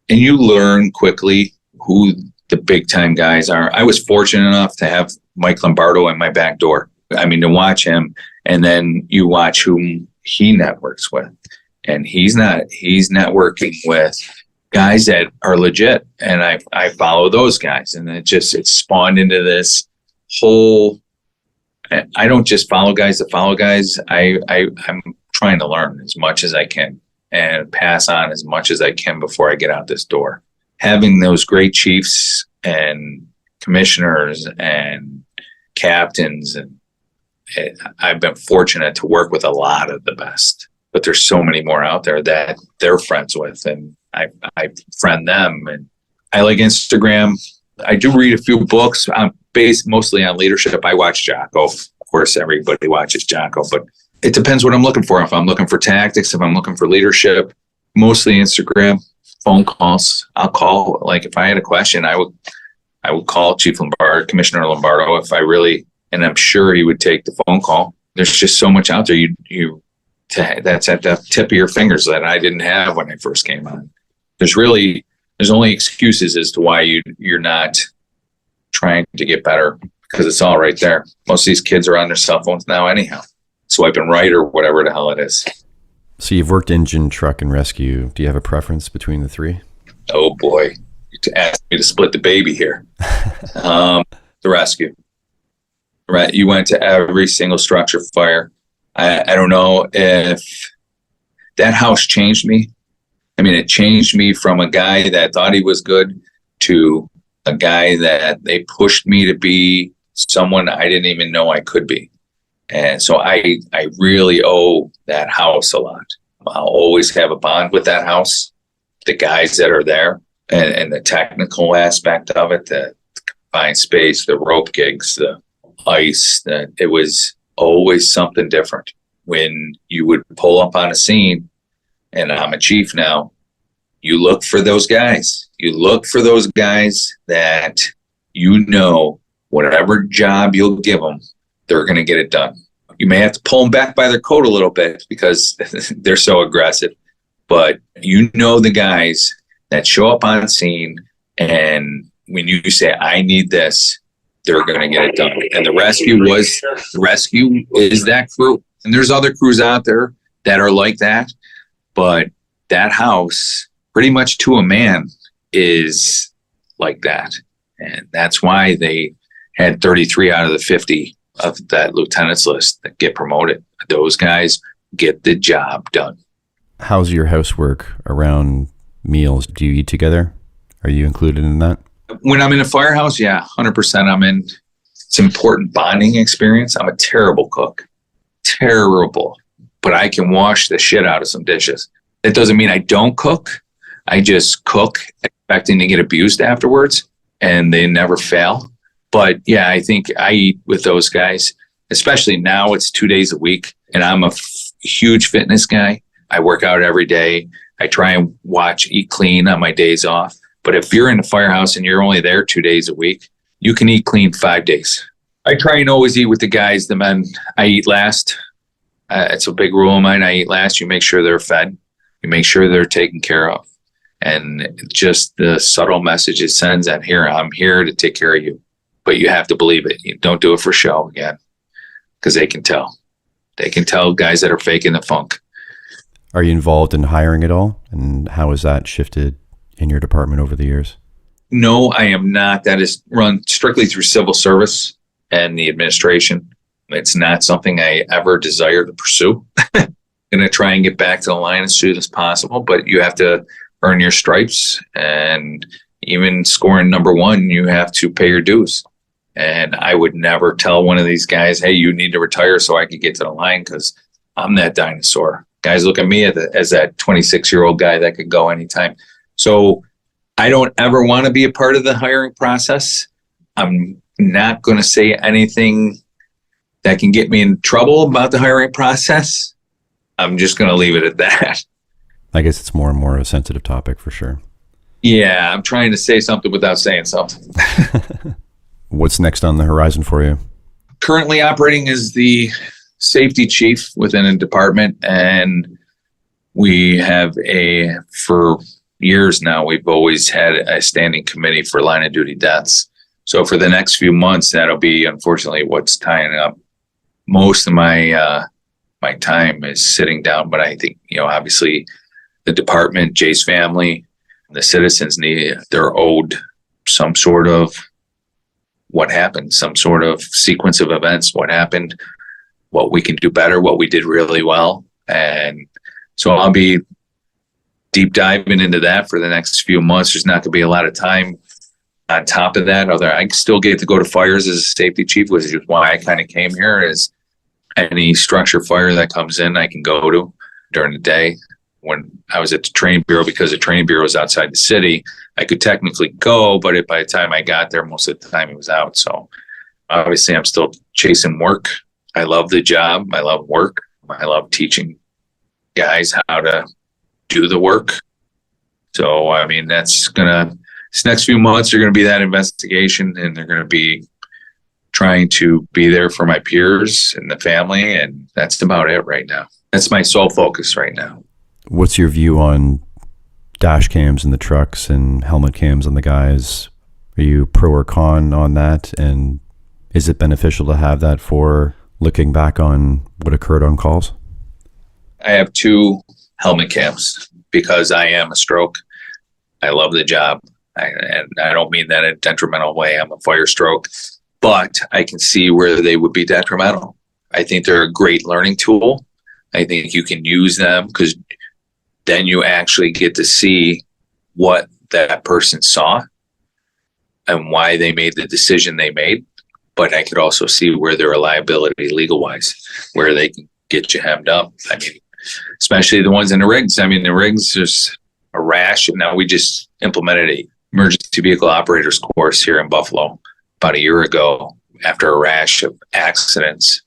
and you learn quickly who the big time guys are. I was fortunate enough to have Mike Lombardo in my back door. I mean, to watch him, and then you watch whom he networks with, and he's networking with guys that are legit, and I follow those guys, and it spawned into this whole. I don't just follow guys to follow guys. I'm trying to learn as much as I can and pass on as much as I can before I get out this door. Having those great chiefs and commissioners and captains. And I've been fortunate to work with a lot of the best, but there's so many more out there that they're friends with, and I friend them. And I like Instagram. I do read a few books. I'm based mostly on leadership. I watch Jocko. Of course, everybody watches Jocko, but it depends what I'm looking for. If I'm looking for tactics, if I'm looking for leadership, mostly Instagram. Phone calls. I'll call. Like if I had a question, I would call Chief Lombardo, Commissioner Lombardo, if I really, and I'm sure he would take the phone call. There's just so much out there. That's at the tip of your fingers that I didn't have when I first came on. There's only excuses as to why you're not trying to get better, because it's all right there. Most of these kids are on their cell phones now anyhow, swiping right or whatever the hell it is. So you've worked engine, truck, and rescue. Do you have a preference between the three? Oh boy, you asked me to split the baby here. The rescue. Right, you went to every single structure fire. I don't know if that house changed me. I mean, it changed me from a guy that thought he was good to a guy that they pushed me to be someone I didn't even know I could be. And so I really owe that house a lot. I'll always have a bond with that house, the guys that are there, and the technical aspect of it, the confined space, the rope gigs, the ice. It was always something different. When you would pull up on a scene, and I'm a chief now, you look for those guys. You look for those guys that whatever job you'll give them, they're going to get it done. You may have to pull them back by their coat a little bit because they're so aggressive, but the guys that show up on scene, and when you say, I need this, they're going to get it done. And the rescue is that crew. And there's other crews out there that are like that, but that house, pretty much to a man, is like that. And that's why they had 33 out of the 50 of that lieutenant's list that get promoted. Those guys get the job done. How's your housework around meals? Do you eat together? Are you included in that? When I'm in a firehouse, yeah, 100% I'm in. It's an important bonding experience. I'm a terrible cook. Terrible. But I can wash the shit out of some dishes. That doesn't mean I don't cook. I just cook expecting to get abused afterwards, and they never fail. But yeah, I think I eat with those guys, especially now it's 2 days a week, and I'm a huge fitness guy. I work out every day. I try and eat clean on my days off. But if you're in a firehouse and you're only there 2 days a week, you can eat clean 5 days. I try and always eat with the guys, the men. I eat last. It's a big rule of mine. I eat last. You make sure they're fed. You make sure they're taken care of. And just the subtle message it sends that I'm here to take care of you. But you have to believe it. You don't do it for show again, because they can tell. They can tell guys that are faking the funk. Are you involved in hiring at all? And how has that shifted in your department over the years? No, I am not. That is run strictly through civil service and the administration. It's not something I ever desire to pursue. I'm going to try and get back to the line as soon as possible, but you have to earn your stripes, and even scoring number one, you have to pay your dues. And I would never tell one of these guys, hey, you need to retire so I can get to the line, because I'm that dinosaur. Guys look at me as that 26-year-old guy that could go anytime. So I don't ever want to be a part of the hiring process. I'm not going to say anything that can get me in trouble about the hiring process. I'm just going to leave it at that. I guess it's more and more a sensitive topic for sure. Yeah, I'm trying to say something without saying something. What's next on the horizon for you? Currently operating as the safety chief within a department, and we have for years now, we've always had a standing committee for line of duty deaths. So for the next few months, that'll be unfortunately what's tying up most of my time is sitting down. But I think, obviously the department, Jay's family, the citizens they're owed some sort of what happened, some sort of sequence of events, what happened, what we can do better, what we did really well. And so I'll be deep diving into that for the next few months. There's not going to be a lot of time on top of that, I still get to go to fires as a safety chief, which is why I kind of came here. Is any structure fire that comes in, I can go to during the day. When I was at the training bureau, because the training bureau was outside the city, I could technically go, but by the time I got there, most of the time it was out. So obviously I'm still chasing work. I love the job. I love work. I love teaching guys how to do the work. So, I mean, this next few months are going to be that investigation, and they're going to be trying to be there for my peers and the family. And that's about it right now. That's my sole focus right now. What's your view on dash cams in the trucks and helmet cams on the guys? Are you pro or con on that? And is it beneficial to have that for looking back on what occurred on calls? I have 2 helmet cams because I am a stroke. I love the job. And I don't mean that in a detrimental way. I'm a fire stroke, but I can see where they would be detrimental. I think they're a great learning tool. I think you can use them because then you actually get to see what that person saw and why they made the decision they made. But I could also see where they're a liability legal-wise, where they can get you hemmed up. I mean, especially the ones in the rigs. I mean, the rigs, there's a rash, and now we just implemented a emergency vehicle operators course here in Buffalo about a year ago after a rash of accidents.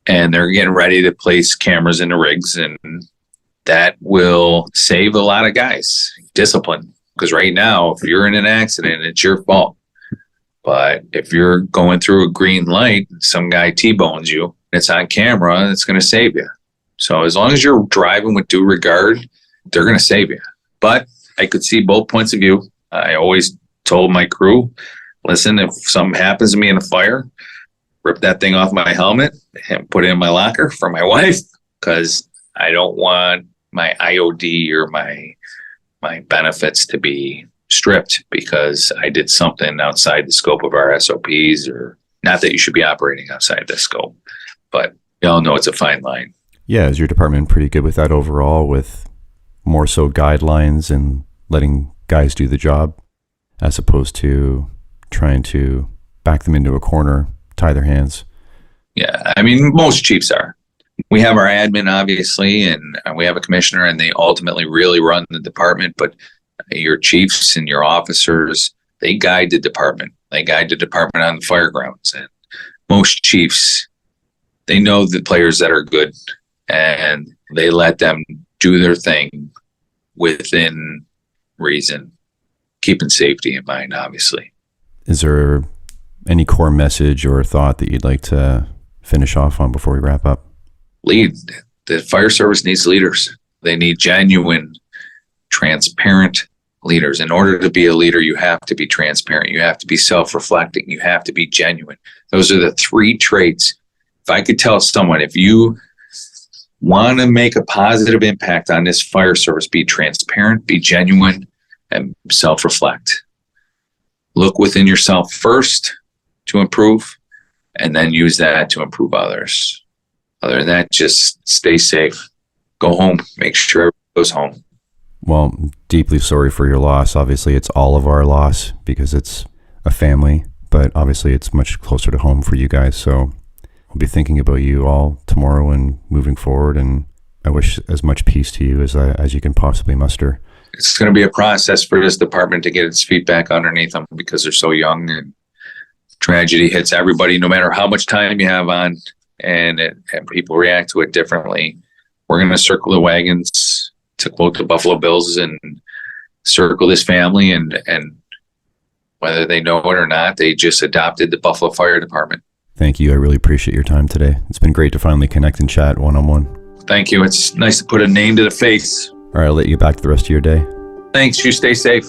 And they're getting ready to place cameras in the rigs, and that will save a lot of guys. Discipline. Because right now, if you're in an accident, it's your fault. But if you're going through a green light, some guy T-bones you, and it's on camera, it's going to save you. So as long as you're driving with due regard, they're going to save you. But I could see both points of view. I always told my crew, listen, if something happens to me in a fire, rip that thing off my helmet and put it in my locker for my wife, because I don't want my IOD or my benefits to be stripped because I did something outside the scope of our SOPs, or not that you should be operating outside the scope, but you all know it's a fine line. Yeah, is your department pretty good with that overall, with more so guidelines and letting guys do the job as opposed to trying to back them into a corner, tie their hands? Yeah, I mean, most chiefs are. We have our admin, obviously, and we have a commissioner, and they ultimately really run the department. But your chiefs and your officers, they guide the department. They guide the department on the fire grounds. And most chiefs, they know the players that are good, and they let them do their thing within reason, keeping safety in mind, obviously. Is there any core message or thought that you'd like to finish off on before we wrap up? Lead. The fire service needs leaders. They need genuine, transparent leaders. In order to be a leader, you have to be transparent. You have to be self-reflecting. You have to be genuine. Those are the 3 traits. If I could tell someone, if you want to make a positive impact on this fire service, be transparent, be genuine, and self-reflect. Look within yourself first to improve, and then use that to improve others. Other than that, just stay safe. Go home. Make sure everyone goes home. Well, deeply sorry for your loss. Obviously, it's all of our loss because it's a family, but obviously it's much closer to home for you guys. So I'll be thinking about you all tomorrow and moving forward, and I wish as much peace to you as you can possibly muster. It's going to be a process for this department to get its feet back underneath them because they're so young, and tragedy hits everybody no matter how much time you have on, and people react to it differently. We're going to circle the wagons, to quote the Buffalo Bills, and circle this family, and whether they know it or not, they just adopted the Buffalo Fire Department. Thank you. I really appreciate your time today. It's been great to finally connect and chat one-on-one. Thank you. It's nice to put a name to the face. All right, I'll let you get back to the rest of your day. Thanks. You stay safe.